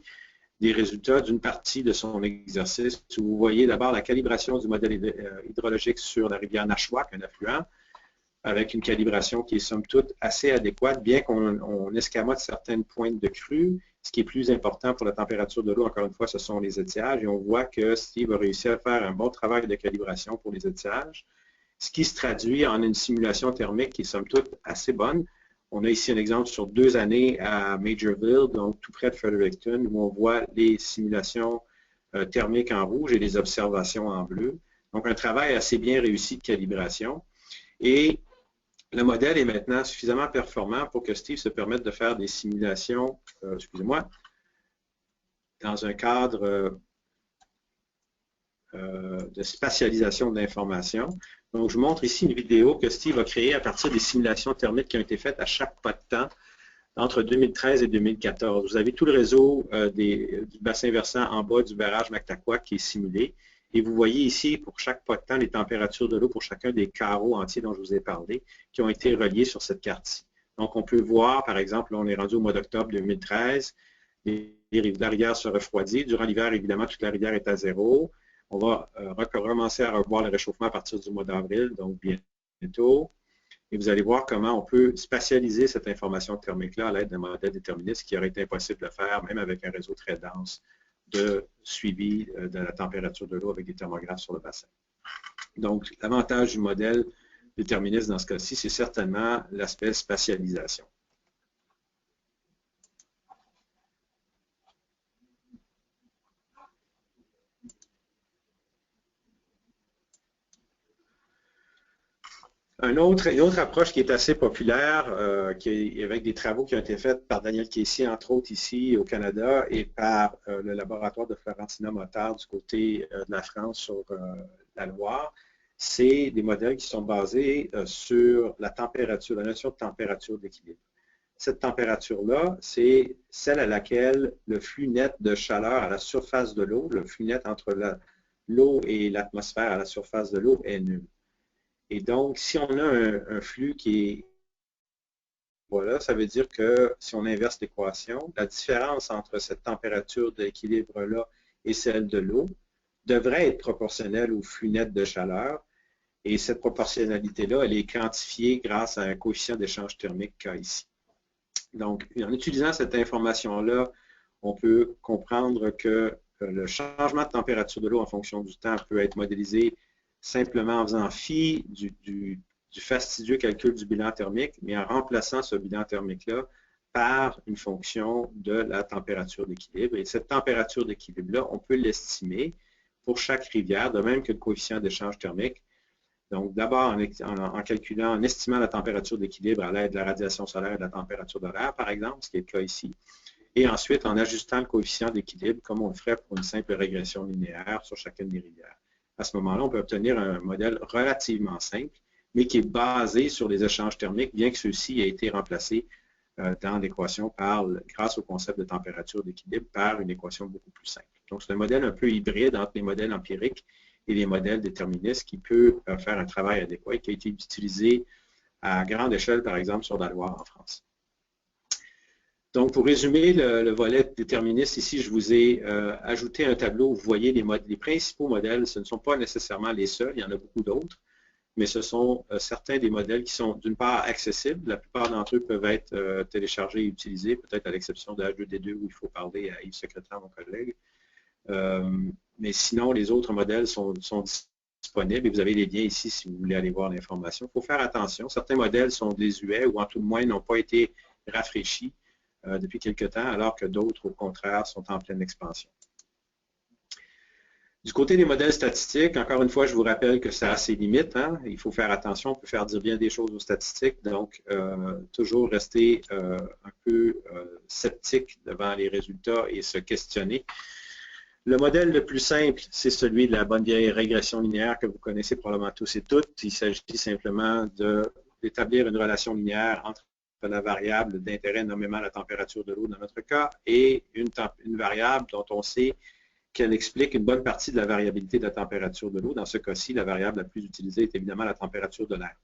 [SPEAKER 2] des résultats d'une partie de son exercice où vous voyez d'abord la calibration du modèle hydrologique sur la rivière Nashwaak, un affluent, avec une calibration qui est somme toute assez adéquate, bien qu'on escamote certaines pointes de crue. Ce qui est plus important pour la température de l'eau, encore une fois, ce sont les étiages. Et on voit que Steve a réussi à faire un bon travail de calibration pour les étiages, ce qui se traduit en une simulation thermique qui est somme toute assez bonne. On a ici un exemple sur 2 années à Majorville, donc tout près de Fredericton, où on voit les simulations thermiques en rouge et les observations en bleu. Donc, un travail assez bien réussi de calibration. Et le modèle est maintenant suffisamment performant pour que Steve se permette de faire des simulations, excusez-moi, dans un cadre de spatialisation de l'information. Donc, je vous montre ici une vidéo que Steve a créée à partir des simulations thermiques qui ont été faites à chaque pas de temps entre 2013 et 2014. Vous avez tout le réseau du bassin versant en bas du barrage Mactaquac qui est simulé. Et vous voyez ici, pour chaque pas de temps, les températures de l'eau pour chacun des carreaux entiers dont je vous ai parlé, qui ont été reliés sur cette carte-ci. Donc, on peut voir, par exemple, là, on est rendu au mois d'octobre 2013, la rivière se refroidit. Durant l'hiver, évidemment, toute la rivière est à zéro. On va recommencer à revoir le réchauffement à partir du mois d'avril, donc bientôt. Et vous allez voir comment on peut spatialiser cette information thermique-là à l'aide d'un modèle déterministe qui aurait été impossible de faire, même avec un réseau très dense de suivi de la température de l'eau avec des thermographes sur le bassin. Donc, l'avantage du modèle déterministe dans ce cas-ci, c'est certainement l'aspect spatialisation. Une autre approche qui est assez populaire, avec des travaux qui ont été faits par Daniel Casey, entre autres ici au Canada, et par le laboratoire de Florentina Motard du côté de la France sur la Loire, c'est des modèles qui sont basés sur la température, la notion de température d'équilibre. Cette température-là, c'est celle à laquelle le flux net de chaleur à la surface de l'eau, le flux net entre l'eau et l'atmosphère à la surface de l'eau est nul. Et donc, si on a un flux qui est, voilà, ça veut dire que si on inverse l'équation, la différence entre cette température d'équilibre-là et celle de l'eau devrait être proportionnelle au flux net de chaleur. Et cette proportionnalité-là, elle est quantifiée grâce à un coefficient d'échange thermique K ici. Donc, en utilisant cette information-là, on peut comprendre que le changement de température de l'eau en fonction du temps peut être modélisé simplement en faisant fi du fastidieux calcul du bilan thermique, mais en remplaçant ce bilan thermique-là par une fonction de la température d'équilibre. Et cette température d'équilibre-là, on peut l'estimer pour chaque rivière, de même que le coefficient d'échange thermique. Donc, d'abord, en calculant, en estimant la température d'équilibre à l'aide de la radiation solaire et de la température de l'air, par exemple, ce qui est le cas ici. Et ensuite, en ajustant le coefficient d'équilibre, comme on le ferait pour une simple régression linéaire sur chacune des rivières. À ce moment-là, on peut obtenir un modèle relativement simple, mais qui est basé sur les échanges thermiques, bien que ceux-ci aient été remplacés dans l'équation grâce au concept de température d'équilibre par une équation beaucoup plus simple. Donc, c'est un modèle un peu hybride entre les modèles empiriques et les modèles déterministes qui peut faire un travail adéquat et qui a été utilisé à grande échelle, par exemple, sur la Loire en France. Donc, pour résumer le volet déterministe, ici, je vous ai ajouté un tableau où vous voyez les principaux modèles. Ce ne sont pas nécessairement les seuls, il y en a beaucoup d'autres, mais ce sont certains des modèles qui sont, d'une part, accessibles. La plupart d'entre eux peuvent être téléchargés et utilisés, peut-être à l'exception de H2D2 où il faut parler à Yves Secrétaire, mon collègue. Mais sinon, les autres modèles sont disponibles et vous avez les liens ici si vous voulez aller voir l'information. Il faut faire attention. Certains modèles sont désuets ou en tout le moins n'ont pas été rafraîchis depuis quelque temps, alors que d'autres, au contraire, sont en pleine expansion. Du côté des modèles statistiques, encore une fois, je vous rappelle que ça a ses limites. Hein? Il faut faire attention, on peut faire dire bien des choses aux statistiques, donc toujours rester un peu sceptique devant les résultats et se questionner. Le modèle le plus simple, c'est celui de la bonne vieille régression linéaire que vous connaissez probablement tous et toutes. Il s'agit simplement d'établir une relation linéaire entre la variable d'intérêt, nommément la température de l'eau dans notre cas, et une variable dont on sait qu'elle explique une bonne partie de la variabilité de la température de l'eau. Dans ce cas-ci, la variable la plus utilisée est évidemment la température de l'air.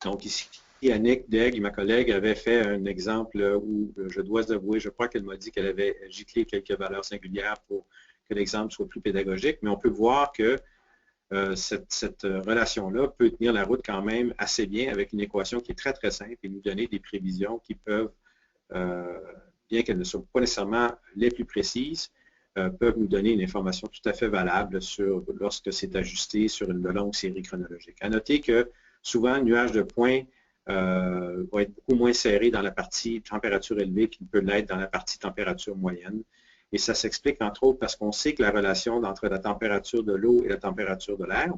[SPEAKER 2] Donc ici, Annick Daigle, ma collègue, avait fait un exemple où je dois avouer, je crois qu'elle m'a dit qu'elle avait giclé quelques valeurs singulières pour que l'exemple soit plus pédagogique, mais on peut voir que cette relation-là peut tenir la route quand même assez bien avec une équation qui est très, très simple et nous donner des prévisions qui peuvent, bien qu'elles ne soient pas nécessairement les plus précises, peuvent nous donner une information tout à fait valable lorsque c'est ajusté sur une longue série chronologique. À noter que souvent, le nuage de points va être beaucoup moins serré dans la partie température élevée qu'il peut l'être dans la partie température moyenne. Et ça s'explique entre autres parce qu'on sait que la relation entre la température de l'eau et la température de l'air,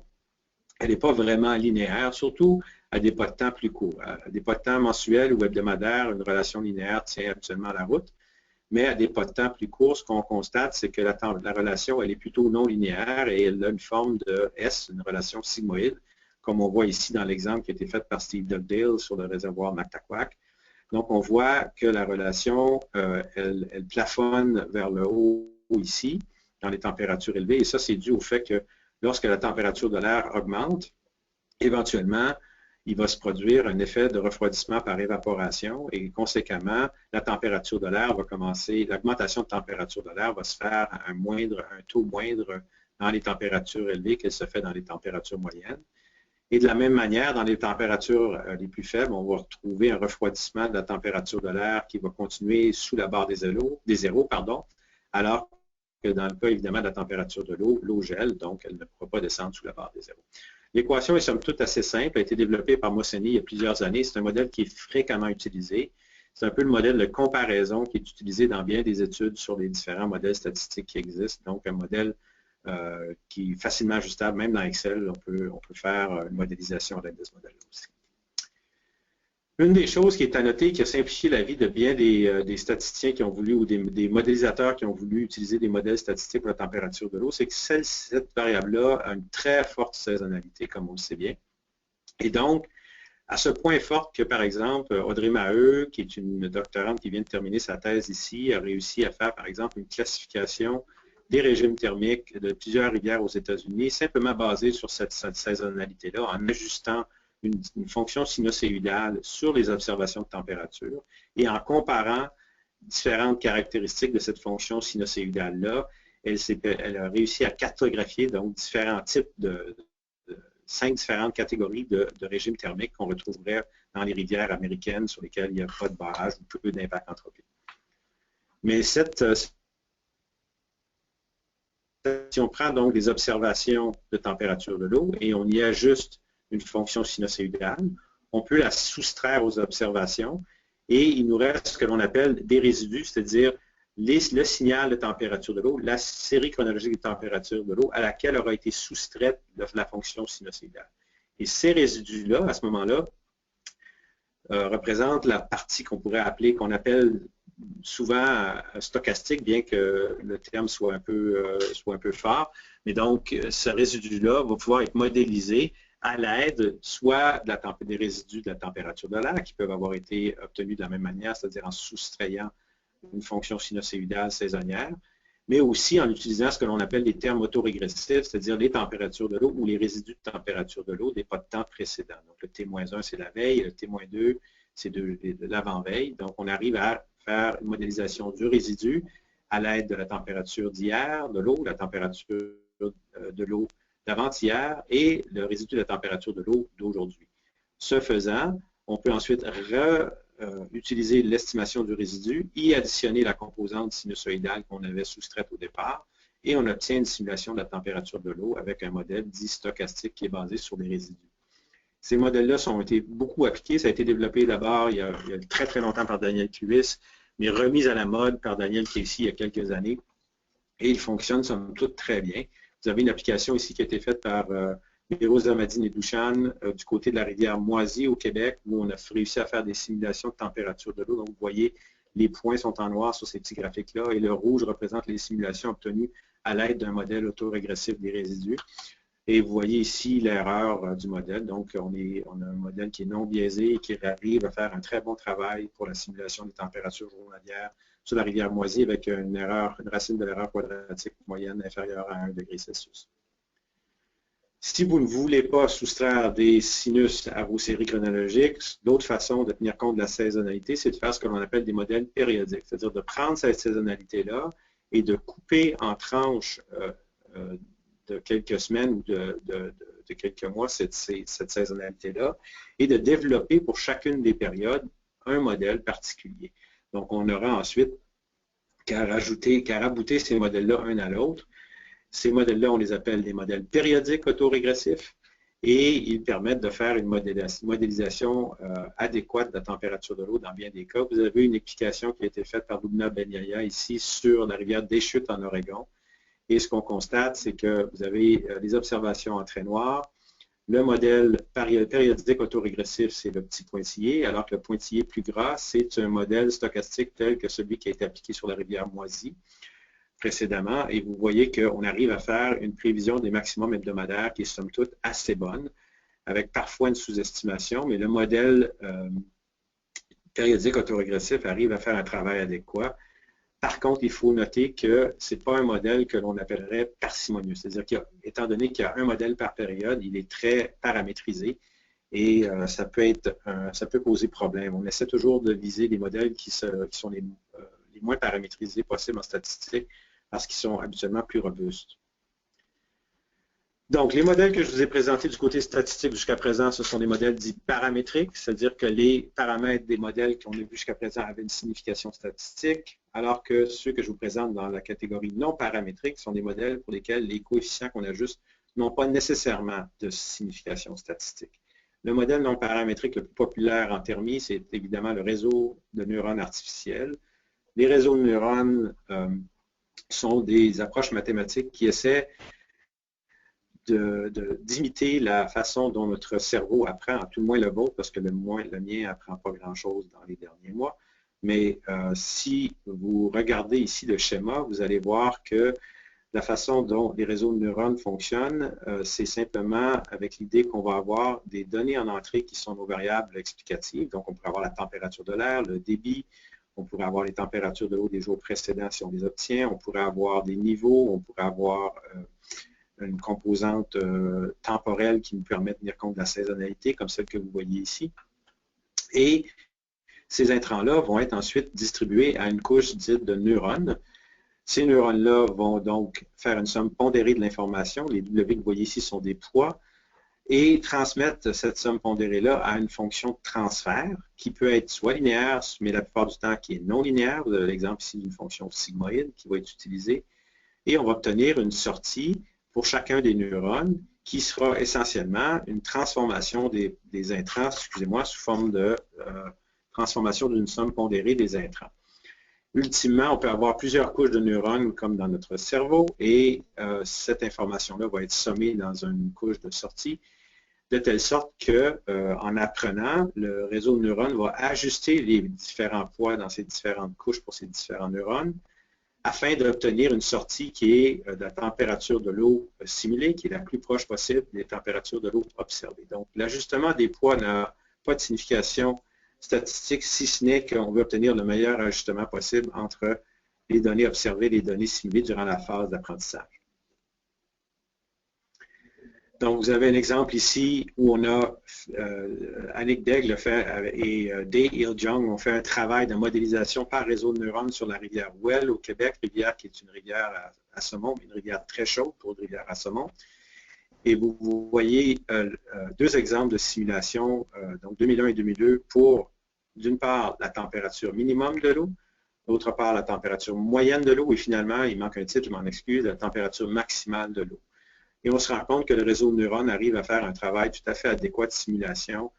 [SPEAKER 2] elle n'est pas vraiment linéaire, surtout à des pas de temps plus courts. À des pas de temps mensuels ou hebdomadaires, une relation linéaire tient habituellement la route. Mais à des pas de temps plus courts, ce qu'on constate, c'est que la relation, elle est plutôt non linéaire et elle a une forme de S, une relation sigmoïde, comme on voit ici dans l'exemple qui a été fait par Steve Dugdale sur le réservoir Mactaquac. Donc, on voit que la relation, elle plafonne vers le haut ici, dans les températures élevées, et ça, c'est dû au fait que lorsque la température de l'air augmente, éventuellement, il va se produire un effet de refroidissement par évaporation et conséquemment, la température de l'air va commencer, l'augmentation de température de l'air va se faire à un taux moindre dans les températures élevées qu'elle se fait dans les températures moyennes. Et de la même manière, dans les températures les plus faibles, on va retrouver un refroidissement de la température de l'air qui va continuer sous la barre des zéros, alors que dans le cas évidemment de la température de l'eau, l'eau gèle, donc elle ne pourra pas descendre sous la barre des zéros. L'équation est somme toute assez simple, a été développée par Mosseni il y a plusieurs années. C'est un modèle qui est fréquemment utilisé. C'est un peu le modèle de comparaison qui est utilisé dans bien des études sur les différents modèles statistiques qui existent. Donc, un modèle qui est facilement ajustable, même dans Excel, on peut faire une modélisation avec ce modèle-là aussi. Une des choses qui est à noter, qui a simplifié la vie de bien des statisticiens qui ont voulu, ou des modélisateurs qui ont voulu utiliser des modèles statistiques pour la température de l'eau, c'est que cette variable-là a une très forte saisonnalité, comme on le sait bien. Et donc, à ce point fort que, par exemple, Audrey Maheu, qui est une doctorante qui vient de terminer sa thèse ici, a réussi à faire, par exemple, une classification des régimes thermiques de plusieurs rivières aux États-Unis, simplement basée sur cette saisonnalité-là, en ajustant une fonction sinusoïdale sur les observations de température et en comparant différentes caractéristiques de cette fonction sinusoïdale-là, elle a réussi à cartographier donc différents types de 5 différentes catégories de régimes thermiques qu'on retrouverait dans les rivières américaines sur lesquelles il n'y a pas de barrage ou peu d'impact anthropique. Mais si on prend donc des observations de température de l'eau et on y ajuste une fonction sinusoïdale, on peut la soustraire aux observations et il nous reste ce que l'on appelle des résidus, c'est-à-dire le signal de température de l'eau, la série chronologique de température de l'eau à laquelle aura été soustraite la fonction sinusoïdale. Et ces résidus-là, à ce moment-là, représentent la partie qu'on appelle souvent stochastique, bien que le terme soit un peu fort. Mais donc, ce résidu-là va pouvoir être modélisé à l'aide soit des résidus de la température de l'air qui peuvent avoir été obtenus de la même manière, c'est-à-dire en soustrayant une fonction sinusoïdale saisonnière, mais aussi en utilisant ce que l'on appelle les termes autorégressifs, c'est-à-dire les températures de l'eau ou les résidus de température de l'eau des pas de temps précédents. Donc, le T-1, c'est la veille, le T-2, c'est de l'avant-veille. Donc, on arrive à faire une modélisation du résidu à l'aide de la température d'hier, de l'eau, la température de l'eau d'avant-hier et le résidu de la température de l'eau d'aujourd'hui. Ce faisant, on peut ensuite utiliser l'estimation du résidu, y additionner la composante sinusoïdale qu'on avait soustraite au départ, et on obtient une simulation de la température de l'eau avec un modèle dit stochastique qui est basé sur les résidus. Ces modèles-là ont été beaucoup appliqués. Ça a été développé d'abord il y a très très longtemps par Daniel Cluis, mais remis à la mode par Daniel Casey il y a quelques années, et ils fonctionnent somme toute très bien. Vous avez une application ici qui a été faite par Miros Amadine et Douchan du côté de la rivière Moisy au Québec, où on a réussi à faire des simulations de température de l'eau. Donc, vous voyez, les points sont en noir sur ces petits graphiques-là et le rouge représente les simulations obtenues à l'aide d'un modèle autorégressif des résidus. Et vous voyez ici l'erreur du modèle. Donc, on a un modèle qui est non biaisé et qui arrive à faire un très bon travail pour la simulation des températures journalières sur la rivière Moisy avec une racine de l'erreur quadratique moyenne inférieure à 1 degré Celsius. Si vous ne voulez pas soustraire des sinus à vos séries chronologiques, l'autre façon de tenir compte de la saisonnalité, c'est de faire ce que l'on appelle des modèles périodiques, c'est-à-dire de prendre cette saisonnalité-là et de couper en tranches de quelques semaines ou de quelques mois cette saisonnalité-là et de développer pour chacune des périodes un modèle particulier. Donc, on aura ensuite qu'à rabouter ces modèles-là un à l'autre. Ces modèles-là, on les appelle des modèles périodiques autorégressifs et ils permettent de faire une modélisation adéquate de la température de l'eau dans bien des cas. Vous avez une explication qui a été faite par Lubna Benyaya ici sur la rivière Deschutes en Oregon. Et ce qu'on constate, c'est que vous avez des observations en trait noir. Le modèle périodique autorégressif, c'est le petit pointillé, alors que le pointillé plus gras, c'est un modèle stochastique tel que celui qui a été appliqué sur la rivière Moisy précédemment. Et vous voyez qu'on arrive à faire une prévision des maximums hebdomadaires qui est somme toute assez bonne, avec parfois une sous-estimation, mais le modèle périodique autorégressif arrive à faire un travail adéquat. Par contre, il faut noter que ce n'est pas un modèle que l'on appellerait parcimonieux. C'est-à-dire qu'étant donné qu'il y a un modèle par période, il est très paramétrisé et ça peut poser problème. On essaie toujours de viser des modèles qui sont les moins paramétrisés possibles en statistique parce qu'ils sont habituellement plus robustes. Donc, les modèles que je vous ai présentés du côté statistique jusqu'à présent, ce sont des modèles dits paramétriques, c'est-à-dire que les paramètres des modèles qu'on a vus jusqu'à présent avaient une signification statistique, alors que ceux que je vous présente dans la catégorie non paramétrique sont des modèles pour lesquels les coefficients qu'on ajuste n'ont pas nécessairement de signification statistique. Le modèle non paramétrique le plus populaire en thermie, c'est évidemment le réseau de neurones artificiels. Les réseaux de neurones sont des approches mathématiques qui essaient d'imiter la façon dont notre cerveau apprend, à tout le moins le vôtre, parce que le mien n'apprend pas grand-chose dans les derniers mois. Mais si vous regardez ici le schéma, vous allez voir que la façon dont les réseaux de neurones fonctionnent, c'est simplement avec l'idée qu'on va avoir des données en entrée qui sont nos variables explicatives. Donc, on pourrait avoir la température de l'air, le débit, on pourrait avoir les températures de l'eau des jours précédents si on les obtient, on pourrait avoir des niveaux, on pourrait avoir une composante temporelle qui nous permet de tenir compte de la saisonnalité, comme celle que vous voyez ici. Et ces intrants-là vont être ensuite distribués à une couche dite de neurones. Ces neurones-là vont donc faire une somme pondérée de l'information. Les W que vous voyez ici sont des poids et transmettre cette somme pondérée-là à une fonction de transfert qui peut être soit linéaire, mais la plupart du temps qui est non linéaire. Vous avez l'exemple ici d'une fonction sigmoïde qui va être utilisée. Et on va obtenir une sortie pour chacun des neurones qui sera essentiellement une transformation des intrants, excusez-moi, sous forme de transformation d'une somme pondérée des intrants. Ultimement, on peut avoir plusieurs couches de neurones comme dans notre cerveau et cette information-là va être sommée dans une couche de sortie de telle sorte qu'en apprenant, le réseau de neurones va ajuster les différents poids dans ces différentes couches pour ces différents neurones afin d'obtenir une sortie qui est de la température de l'eau simulée, qui est la plus proche possible des températures de l'eau observées. Donc, l'ajustement des poids n'a pas de signification statistique, si ce n'est qu'on veut obtenir le meilleur ajustement possible entre les données observées et les données simulées durant la phase d'apprentissage. Donc, vous avez un exemple ici où on a Annick Daigle et Dae Il Jung ont fait un travail de modélisation par réseau de neurones sur la rivière Well au Québec, rivière qui est une rivière à saumon, mais une rivière très chaude pour une rivière à saumon. Et vous voyez deux exemples de simulation, donc 2001 et 2002, pour d'une part la température minimum de l'eau, d'autre part la température moyenne de l'eau, et finalement, il manque un titre, je m'en excuse, la température maximale de l'eau. Et on se rend compte que le réseau de neurones arrive à faire un travail tout à fait adéquat de simulation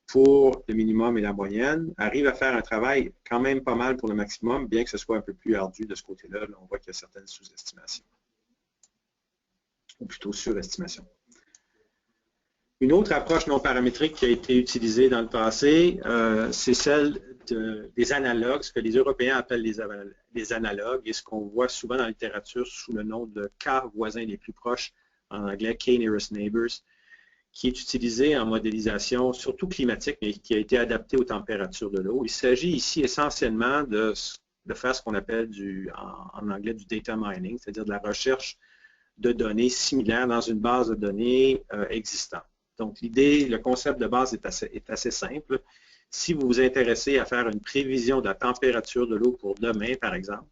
[SPEAKER 2] pour le minimum et la moyenne, arrive à faire un travail quand même pas mal pour le maximum, bien que ce soit un peu plus ardu de ce côté-là. Là, on voit qu'il y a certaines sous-estimations, ou plutôt surestimations. Une autre approche non paramétrique qui a été utilisée dans le passé, c'est celle des analogues, ce que les Européens appellent les analogues, et ce qu'on voit souvent dans la littérature sous le nom de cas voisins les plus proches, en anglais K nearest neighbors, qui est utilisé en modélisation, surtout climatique, mais qui a été adapté aux températures de l'eau. Il s'agit ici essentiellement de faire ce qu'on appelle en anglais du data mining, c'est-à-dire de la recherche de données similaires dans une base de données existante. Donc l'idée, le concept de base est assez simple. Si vous vous intéressez à faire une prévision de la température de l'eau pour demain, par exemple,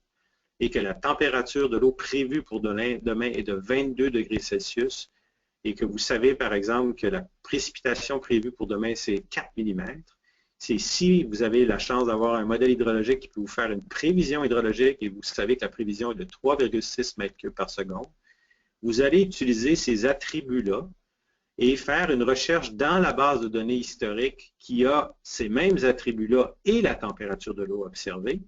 [SPEAKER 2] et que la température de l'eau prévue pour demain est de 22 degrés Celsius, et que vous savez, par exemple, que la précipitation prévue pour demain, c'est 4 mm, c'est si vous avez la chance d'avoir un modèle hydrologique qui peut vous faire une prévision hydrologique et vous savez que la prévision est de 3,6 mètres cubes par seconde, vous allez utiliser ces attributs-là et faire une recherche dans la base de données historique qui a ces mêmes attributs-là et la température de l'eau observée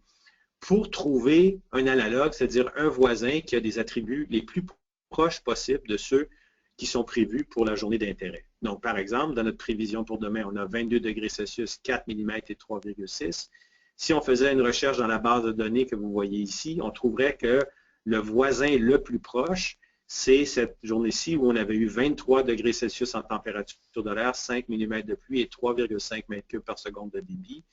[SPEAKER 2] pour trouver un analogue, c'est-à-dire un voisin qui a des attributs les plus proches possibles de ceux qui sont prévus pour la journée d'intérêt. Donc, par exemple, dans notre prévision pour demain, on a 22 degrés Celsius, 4 mm et 3,6. Si on faisait une recherche dans la base de données que vous voyez ici, on trouverait que le voisin le plus proche, c'est cette journée-ci où on avait eu 23 degrés Celsius en température de l'air, 5 mm de pluie et 3,5 m3 par seconde de débit.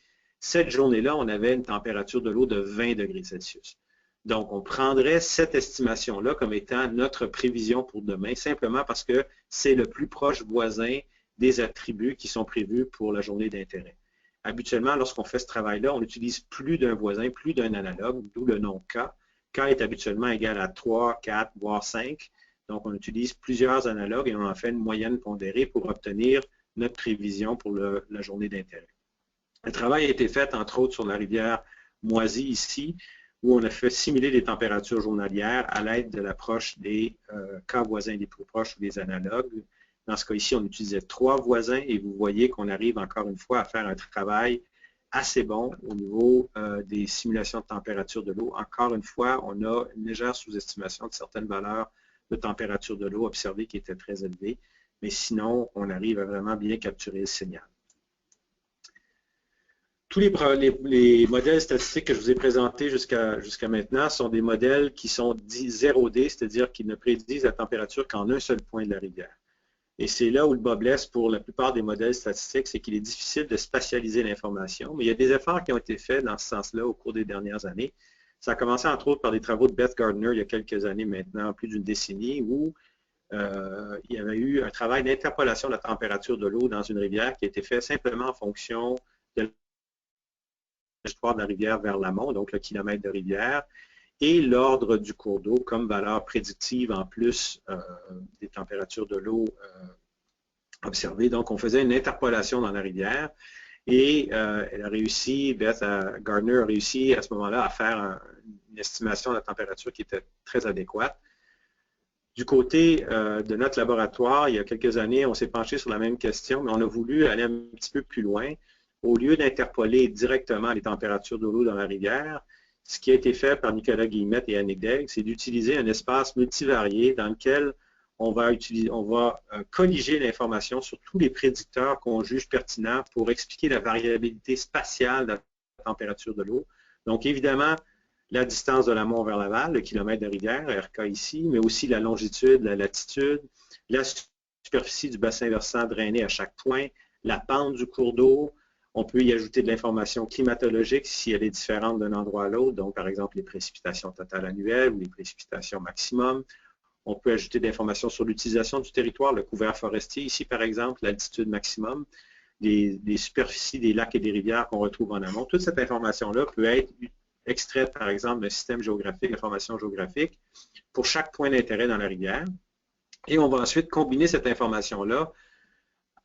[SPEAKER 2] Cette journée-là, on avait une température de l'eau de 20 degrés Celsius. Donc, on prendrait cette estimation-là comme étant notre prévision pour demain, simplement parce que c'est le plus proche voisin des attributs qui sont prévus pour la journée d'intérêt. Habituellement, lorsqu'on fait ce travail-là, on utilise plus d'un voisin, plus d'un analogue, d'où le nom K. K est habituellement égal à 3, 4, voire 5. Donc, on utilise plusieurs analogues et on en fait une moyenne pondérée pour obtenir notre prévision pour la journée d'intérêt. Le travail a été fait, entre autres, sur la rivière Moisy ici, où on a fait simuler les températures journalières à l'aide de l'approche des cas voisins les plus proches ou des analogues. Dans ce cas ici, on utilisait 3 voisins et vous voyez qu'on arrive encore une fois à faire un travail assez bon au niveau des simulations de température de l'eau. Encore une fois, on a une légère sous-estimation de certaines valeurs de température de l'eau observées qui étaient très élevées, mais sinon, on arrive à vraiment bien capturer le signal. Tous les modèles statistiques que je vous ai présentés jusqu'à maintenant sont des modèles qui sont dits 0D, c'est-à-dire qu'ils ne prédisent la température qu'en un seul point de la rivière. Et c'est là où le bas blesse pour la plupart des modèles statistiques, c'est qu'il est difficile de spatialiser l'information, mais il y a des efforts qui ont été faits dans ce sens-là au cours des dernières années. Ça a commencé entre autres par des travaux de Beth Gardner il y a quelques années maintenant, plus d'une décennie, où il y avait eu un travail d'interpolation de la température de l'eau dans une rivière qui a été fait simplement en fonction de de la rivière vers l'amont, donc le kilomètre de rivière, et l'ordre du cours d'eau comme valeur prédictive en plus des températures de l'eau observées. Donc, on faisait une interpolation dans la rivière et elle a réussi, Beth Gardner a réussi à ce moment-là à faire une estimation de la température qui était très adéquate. Du côté de notre laboratoire, il y a quelques années, on s'est penché sur la même question, mais on a voulu aller un petit peu plus loin. Au lieu d'interpoler directement les températures de l'eau dans la rivière, ce qui a été fait par Nicolas Guillemette et Annick Daigle, c'est d'utiliser un espace multivarié dans lequel on va colliger l'information sur tous les prédicteurs qu'on juge pertinents pour expliquer la variabilité spatiale de la température de l'eau. Donc, évidemment, la distance de l'amont vers l'aval, le kilomètre de rivière, RK ici, mais aussi la longitude, la latitude, la superficie du bassin versant drainé à chaque point, la pente du cours d'eau. On peut y ajouter de l'information climatologique si elle est différente d'un endroit à l'autre, donc par exemple les précipitations totales annuelles ou les précipitations maximum. On peut ajouter de l'information sur l'utilisation du territoire, le couvert forestier, ici par exemple, l'altitude maximum, les superficies des lacs et des rivières qu'on retrouve en amont. Toute cette information-là peut être extraite par exemple d'un système géographique, d'information géographique, pour chaque point d'intérêt dans la rivière. Et on va ensuite combiner cette information-là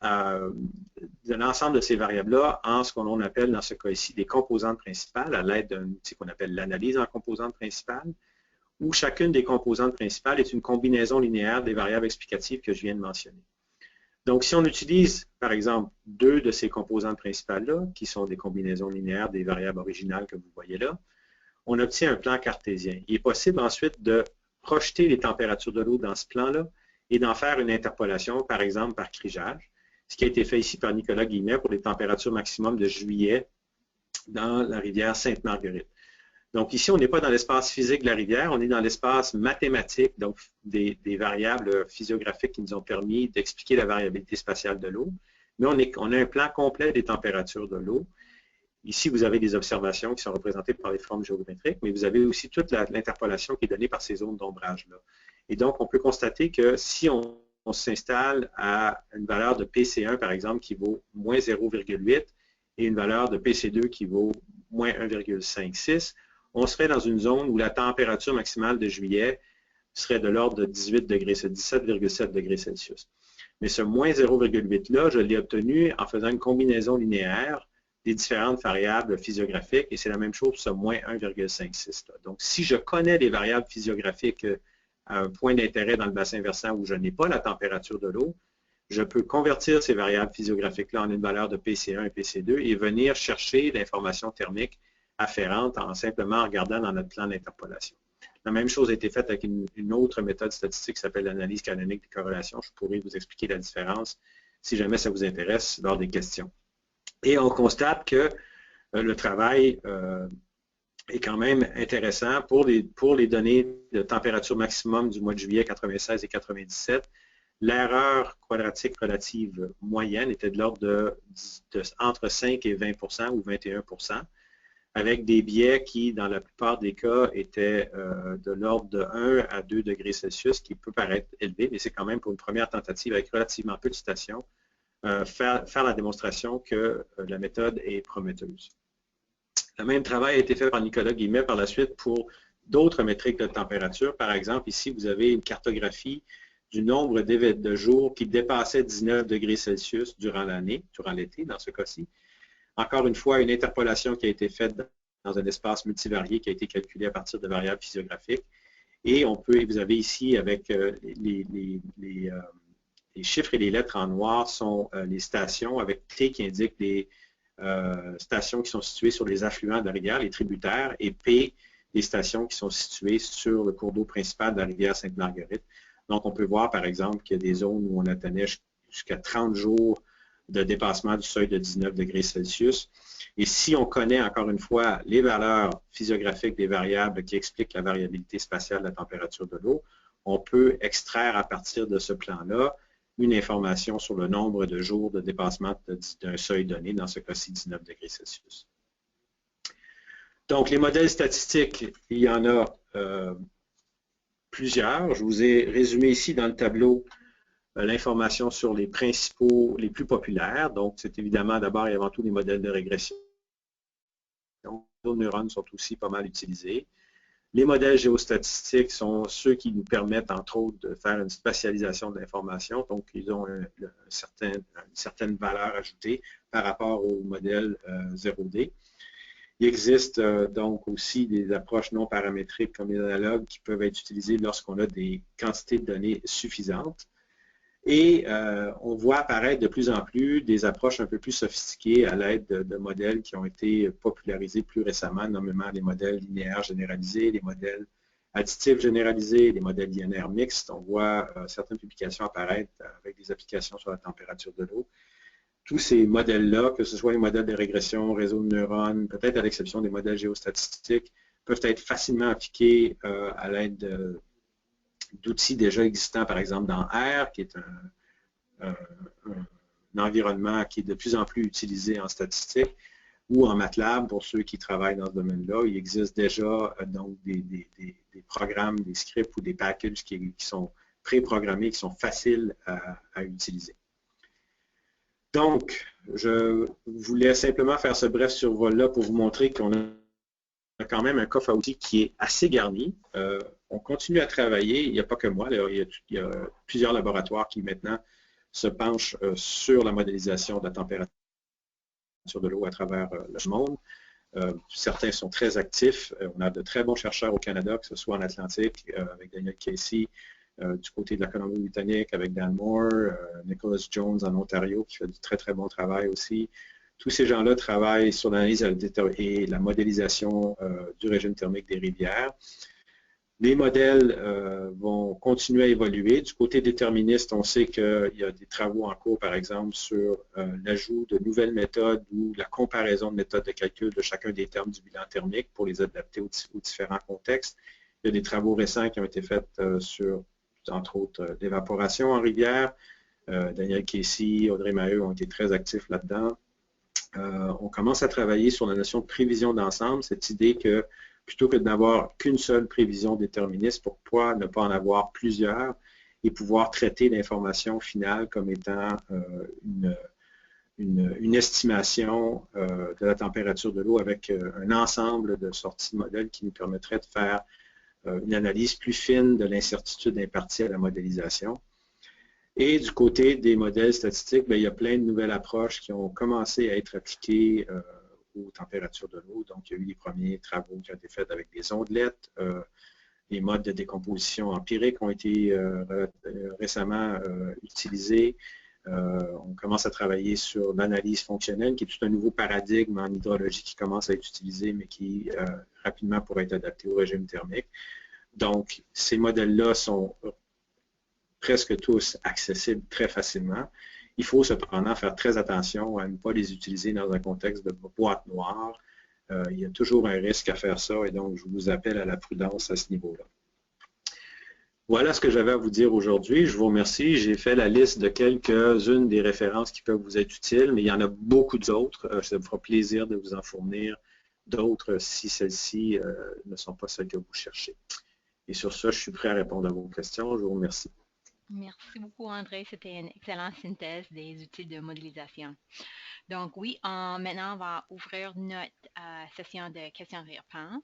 [SPEAKER 2] de l'ensemble de ces variables-là en ce qu'on appelle dans ce cas ici des composantes principales à l'aide d'un outil qu'on appelle l'analyse en composantes principales, où chacune des composantes principales est une combinaison linéaire des variables explicatives que je viens de mentionner. Donc, si on utilise, par exemple, 2 de ces composantes principales-là, qui sont des combinaisons linéaires des variables originales que vous voyez là, on obtient un plan cartésien. Il est possible ensuite de projeter les températures de l'eau dans ce plan-là et d'en faire une interpolation, par exemple, par crigeage, ce qui a été fait ici par Nicolas Guillemet pour les températures maximum de juillet dans la rivière Sainte-Marguerite. Donc ici, on n'est pas dans l'espace physique de la rivière, on est dans l'espace mathématique, donc des variables physiographiques qui nous ont permis d'expliquer la variabilité spatiale de l'eau. Mais on a un plan complet des températures de l'eau. Ici, vous avez des observations qui sont représentées par les formes géométriques, mais vous avez aussi toute l'interpolation qui est donnée par ces zones d'ombrage-là. Et donc, on peut constater que si on s'installe à une valeur de PC1, par exemple, qui vaut moins 0,8 et une valeur de PC2 qui vaut moins 1,56, on serait dans une zone où la température maximale de juillet serait de l'ordre de 17,7 degrés Celsius. Mais ce moins 0,8-là, je l'ai obtenu en faisant une combinaison linéaire des différentes variables physiographiques, et c'est la même chose pour ce moins 1,56. Donc, si je connais les variables physiographiques à un point d'intérêt dans le bassin versant où je n'ai pas la température de l'eau, je peux convertir ces variables physiographiques-là en une valeur de PC1 et PC2 et venir chercher l'information thermique afférente en simplement regardant dans notre plan d'interpolation. La même chose a été faite avec une autre méthode statistique qui s'appelle l'analyse canonique des corrélations. Je pourrais vous expliquer la différence si jamais ça vous intéresse lors des questions. Et on constate que le travail est quand même intéressant pour les données de température maximum du mois de juillet 96 et 97. L'erreur quadratique relative moyenne était de l'ordre de entre 5 et 20 ou 21 avec des biais qui, dans la plupart des cas, étaient de l'ordre de 1 à 2 degrés Celsius, qui peut paraître élevé, mais c'est quand même pour une première tentative avec relativement peu de stations, faire la démonstration que la méthode est prometteuse. Le même travail a été fait par Nicolas Guillemet par la suite pour d'autres métriques de température. Par exemple, ici, vous avez une cartographie du nombre de jours qui dépassait 19 degrés Celsius durant l'année, durant l'été dans ce cas-ci. Encore une fois, une interpolation qui a été faite dans un espace multivarié qui a été calculé à partir de variables physiographiques. Et vous avez ici avec les chiffres et les lettres en noir sont les stations avec T qui indique les stations qui sont situées sur les affluents de la rivière, les tributaires, et P, les stations qui sont situées sur le cours d'eau principal de la rivière Sainte-Marguerite. Donc, on peut voir, par exemple, qu'il y a des zones où on atteignait jusqu'à 30 jours de dépassement du seuil de 19 degrés Celsius. Et si on connaît, encore une fois, les valeurs physiographiques des variables qui expliquent la variabilité spatiale de la température de l'eau, on peut extraire à partir de ce plan-là une information sur le nombre de jours de dépassement d'un seuil donné, dans ce cas-ci 19 degrés Celsius. Donc, les modèles statistiques, il y en a plusieurs. Je vous ai résumé ici dans le tableau l'information sur les principaux, les plus populaires. Donc, c'est évidemment d'abord et avant tout les modèles de régression. Donc, les neurones sont aussi pas mal utilisés. Les modèles géostatistiques sont ceux qui nous permettent, entre autres, de faire une spatialisation de l'information. Donc, ils ont une certaine valeur ajoutée par rapport aux modèles 0D. Il existe donc aussi des approches non paramétriques comme les analogues qui peuvent être utilisées lorsqu'on a des quantités de données suffisantes. Et on voit apparaître de plus en plus des approches un peu plus sophistiquées à l'aide de modèles qui ont été popularisés plus récemment, notamment les modèles linéaires généralisés, les modèles additifs généralisés, les modèles INR mixtes. On voit certaines publications apparaître avec des applications sur la température de l'eau. Tous ces modèles-là, que ce soit les modèles de régression, réseau de neurones, peut-être à l'exception des modèles géostatistiques, peuvent être facilement appliqués à l'aide d'outils déjà existants, par exemple dans R, qui est un environnement qui est de plus en plus utilisé en statistique, ou en MATLAB pour ceux qui travaillent dans ce domaine-là. Il existe déjà donc des programmes, des scripts ou des packages qui sont pré-programmés, qui sont faciles à utiliser. Donc, je voulais simplement faire ce bref survol-là pour vous montrer qu'on a quand même un coffre à outils qui est assez garni. On continue à travailler, il n'y a pas que moi, il y a plusieurs laboratoires qui maintenant se penchent sur la modélisation de la température de l'eau à travers le monde. Certains sont très actifs. On a de très bons chercheurs au Canada, que ce soit en Atlantique avec Daniel Casey, du côté de la Colombie-Britannique avec Dan Moore, Nicholas Jones en Ontario qui fait du très très bon travail aussi. Tous ces gens-là travaillent sur l'analyse et la modélisation du régime thermique des rivières. Les modèles vont continuer à évoluer. Du côté déterministe, on sait qu'il y a des travaux en cours, par exemple, sur l'ajout de nouvelles méthodes ou la comparaison de méthodes de calcul de chacun des termes du bilan thermique pour les adapter aux différents contextes. Il y a des travaux récents qui ont été faits sur, entre autres, l'évaporation en rivière. Daniel Casey, Audrey Maheu ont été très actifs là-dedans. On commence à travailler sur la notion de prévision d'ensemble, cette idée que plutôt que d'avoir qu'une seule prévision déterministe, pourquoi ne pas en avoir plusieurs et pouvoir traiter l'information finale comme étant une estimation de la température de l'eau avec un ensemble de sorties de modèles qui nous permettrait de faire une analyse plus fine de l'incertitude impartie à la modélisation. Et du côté des modèles statistiques, bien, il y a plein de nouvelles approches qui ont commencé à être appliquées aux températures de l'eau. Donc, il y a eu les premiers travaux qui ont été faits avec des ondelettes. Les modes de décomposition empirique ont été récemment utilisés. On commence à travailler sur l'analyse fonctionnelle, qui est tout un nouveau paradigme en hydrologie qui commence à être utilisé, mais qui rapidement pourrait être adapté au régime thermique. Donc, ces modèles-là sont presque tous accessibles très facilement. Il faut cependant faire très attention à ne pas les utiliser dans un contexte de boîte noire. Il y a toujours un risque à faire ça et donc je vous appelle à la prudence à ce niveau-là. Voilà ce que j'avais à vous dire aujourd'hui. Je vous remercie. J'ai fait la liste de quelques-unes des références qui peuvent vous être utiles, mais il y en a beaucoup d'autres. Ça me fera plaisir de vous en fournir d'autres si celles-ci ne sont pas celles que vous cherchez. Et sur ça, je suis prêt à répondre à vos questions. Je vous remercie.
[SPEAKER 1] Merci beaucoup, André. C'était une excellente synthèse des outils de modélisation. Donc oui, maintenant, on va ouvrir notre session de questions-réponses.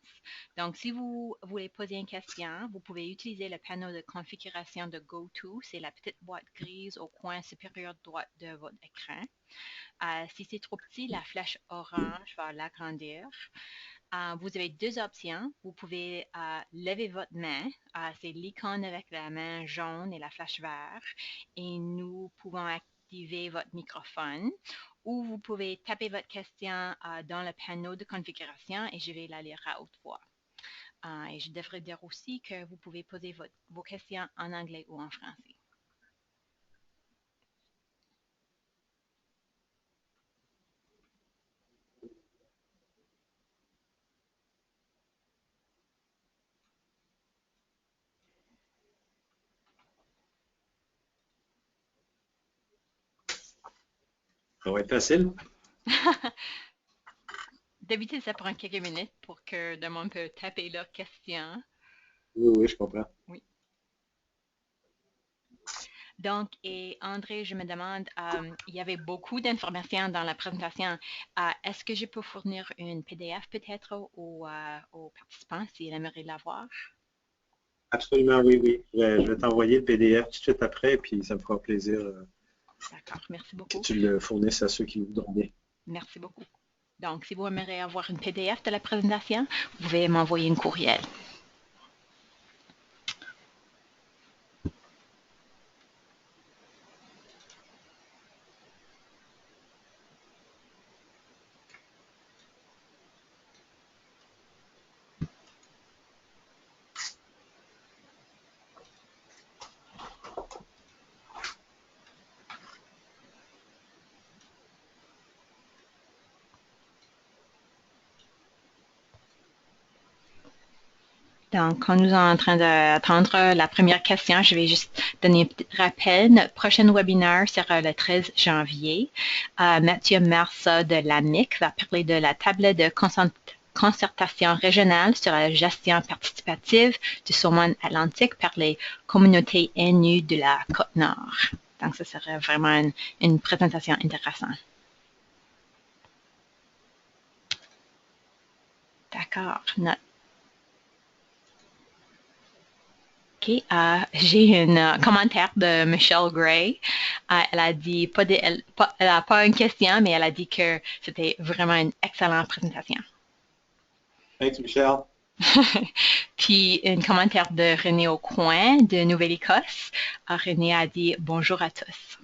[SPEAKER 1] Donc, si vous voulez poser une question, vous pouvez utiliser le panneau de configuration de GoTo. C'est la petite boîte grise au coin supérieur droit de votre écran. Si c'est trop petit, la flèche orange va l'agrandir. Vous avez deux options. Vous pouvez lever votre main. C'est l'icône avec la main jaune et la flèche verte. Et nous pouvons activer votre microphone. Ou vous pouvez taper votre question dans le panneau de configuration et je vais la lire à haute voix. Et je devrais dire aussi que vous pouvez poser vos questions en anglais ou en français.
[SPEAKER 2] Ça va être facile?
[SPEAKER 1] D'habitude, ça prend quelques minutes pour que le monde peut taper leur question.
[SPEAKER 2] Oui, je comprends.
[SPEAKER 1] Oui. Donc, et André, je me demande, il y avait beaucoup d'informations dans la présentation. Est-ce que je peux fournir une PDF peut-être aux participants s'ils aimeraient l'avoir?
[SPEAKER 2] Absolument, oui. Je vais t'envoyer le PDF tout de suite après, puis ça me fera plaisir
[SPEAKER 1] D'accord, merci
[SPEAKER 2] que
[SPEAKER 1] beaucoup.
[SPEAKER 2] tu le fournisses à ceux qui voudront bien.
[SPEAKER 1] Merci beaucoup. Donc, si vous aimeriez avoir une PDF de la présentation, vous pouvez m'envoyer une courriel. Donc, quand nous sommes en train d'attendre la première question, je vais juste donner un petit rappel. Notre prochain webinaire sera le 13 janvier. Mathieu Marsa de l'AMIC va parler de la table de concertation régionale sur la gestion participative du saumon atlantique par les communautés NU de la Côte-Nord. Donc, ce serait vraiment une présentation intéressante. D'accord. OK. J'ai un commentaire de Michelle Gray. Elle a dit, elle n'a pas une question, mais elle a dit que c'était vraiment une excellente présentation.
[SPEAKER 2] Thanks, Michelle.
[SPEAKER 1] Puis, un commentaire de René Aucoin de Nouvelle-Écosse. René a dit bonjour à tous.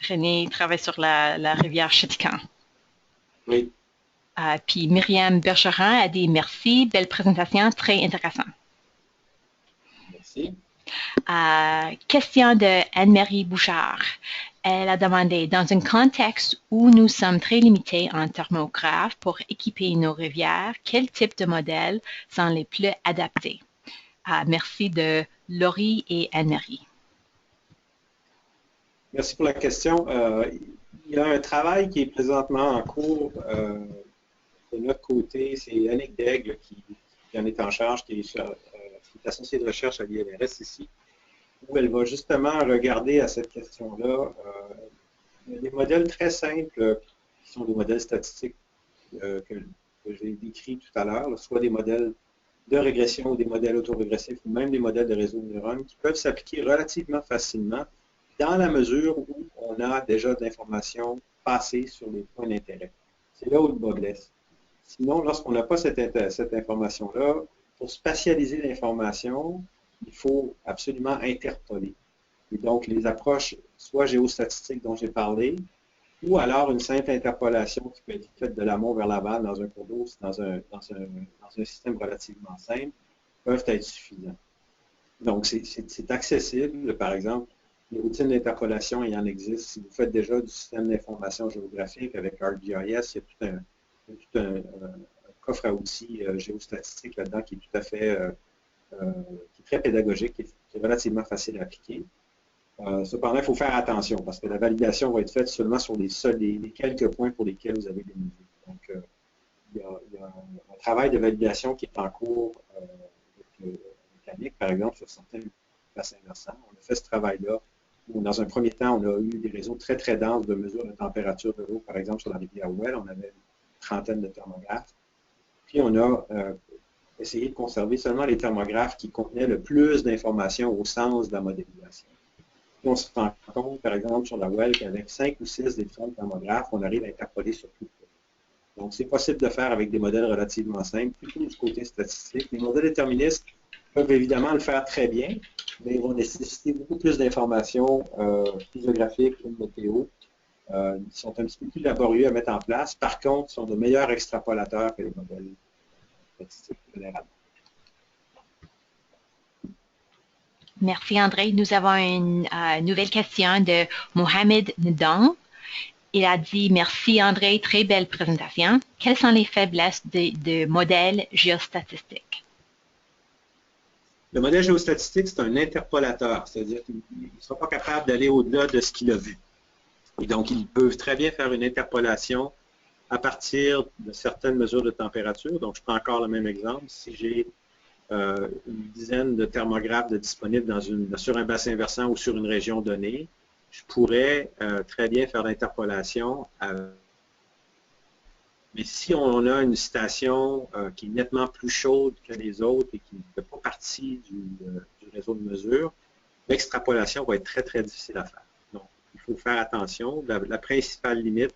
[SPEAKER 1] René travaille sur la rivière Chitican.
[SPEAKER 2] Oui.
[SPEAKER 1] Puis Myriam Bergeron a dit merci, belle présentation, très intéressant.
[SPEAKER 2] Merci.
[SPEAKER 1] Question de Anne-Marie Bouchard. Elle a demandé, dans un contexte où nous sommes très limités en thermographes pour équiper nos rivières, quel type de modèles sont les plus adaptés? Merci de Laurie et Anne-Marie.
[SPEAKER 2] Merci pour la question. Il y a un travail qui est présentement en cours de notre côté. C'est Annick Daigle qui en est en charge, qui est associée de recherche à l'INRS ici, où elle va justement regarder à cette question-là. Il y a des modèles très simples qui sont des modèles statistiques que j'ai décrits tout à l'heure, soit des modèles de régression ou des modèles autorégressifs ou même des modèles de réseau de neurones qui peuvent s'appliquer relativement facilement dans la mesure où on a déjà de l'information passée sur les points d'intérêt. C'est là où le bas blesse. Sinon, lorsqu'on n'a pas cette information-là, pour spatialiser l'information, il faut absolument interpoler. Et donc, les approches, soit géostatistiques dont j'ai parlé, ou alors une simple interpolation qui peut être faite de l'amont vers l'aval dans un cours d'eau, dans un système relativement simple, peuvent être suffisants. Donc, c'est accessible. Par exemple, les routines d'interpolation, il y en existe. Si vous faites déjà du système d'information géographique avec ArcGIS, il y a tout un coffre à outils géostatistique là-dedans qui est tout à fait qui est très pédagogique, qui est relativement facile à appliquer. Cependant, il faut faire attention parce que la validation va être faite seulement sur les quelques points pour lesquels vous avez des mesures. Donc, il y a un travail de validation qui est en cours mécanique, par exemple, sur certains bassins versants. On a fait ce travail-là où, dans un premier temps, on a eu des réseaux très, très denses de mesures de température de l'eau, par exemple, sur la rivière Ouelle. On avait une trentaine de thermographes. Puis, on a essayé de conserver seulement les thermographes qui contenaient le plus d'informations au sens de la modélisation. Puis on se rend compte, par exemple, sur la Ouelle, qu'avec 5 ou 6 des différents thermographes, on arrive à interpoler sur tout. Donc, c'est possible de faire avec des modèles relativement simples, plutôt du côté statistique. Les modèles déterministes peuvent évidemment le faire très bien, mais ils vont nécessiter beaucoup plus d'informations physiographiques ou de météo. Ils sont un petit peu plus laborieux à mettre en place. Par contre, ils sont de meilleurs extrapolateurs que les modèles statistiques généralement.
[SPEAKER 1] Merci André. Nous avons une nouvelle question de Mohamed Ndang. Il a dit « Merci André, très belle présentation. Quelles sont les faiblesses de modèles géostatistiques? »
[SPEAKER 2] Le modèle géostatistique, c'est un interpolateur, c'est-à-dire qu'ils ne sont pas capables d'aller au-delà de ce qu'il a vu. Et donc, ils peuvent très bien faire une interpolation à partir de certaines mesures de température. Donc, je prends encore le même exemple. Si j'ai une dizaine de thermographes disponibles sur un bassin versant ou sur une région donnée, je pourrais très bien faire l'interpolation. Mais si on a une station qui est nettement plus chaude que les autres et qui ne fait pas partie du réseau de mesure, l'extrapolation va être très, très difficile à faire. Donc, il faut faire attention. La principale limite,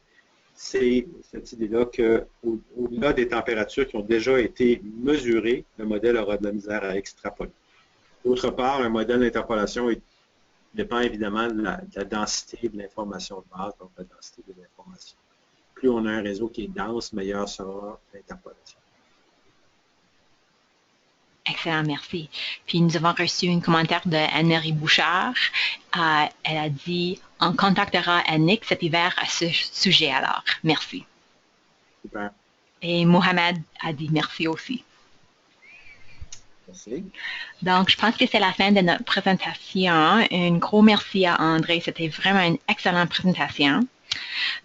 [SPEAKER 2] c'est cette idée-là qu'au-delà des températures qui ont déjà été mesurées, le modèle aura de la misère à extrapoler. D'autre part, un modèle d'interpolation dépend évidemment de la densité de l'information de base, donc la densité de l'information. Plus on a un réseau qui est dense, meilleure sera l'interpolation.
[SPEAKER 1] Excellent, merci. Puis nous avons reçu un commentaire de Anne-Marie Bouchard. Elle a dit « On contactera Annick cet hiver à ce sujet alors. Merci. »
[SPEAKER 2] Super.
[SPEAKER 1] Et Mohamed a dit merci aussi.
[SPEAKER 2] Merci.
[SPEAKER 1] Donc, je pense que c'est la fin de notre présentation. Un gros merci à André. C'était vraiment une excellente présentation.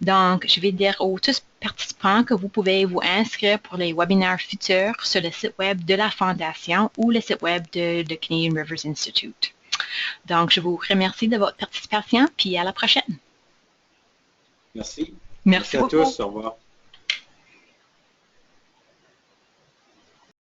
[SPEAKER 1] Donc, je vais dire aux tous participants que vous pouvez vous inscrire pour les webinaires futurs sur le site web de la Fondation ou le site web de Canadian Rivers Institute. Donc, je vous remercie de votre participation, puis à la prochaine.
[SPEAKER 2] Merci.
[SPEAKER 1] Merci
[SPEAKER 2] à tous. Au revoir.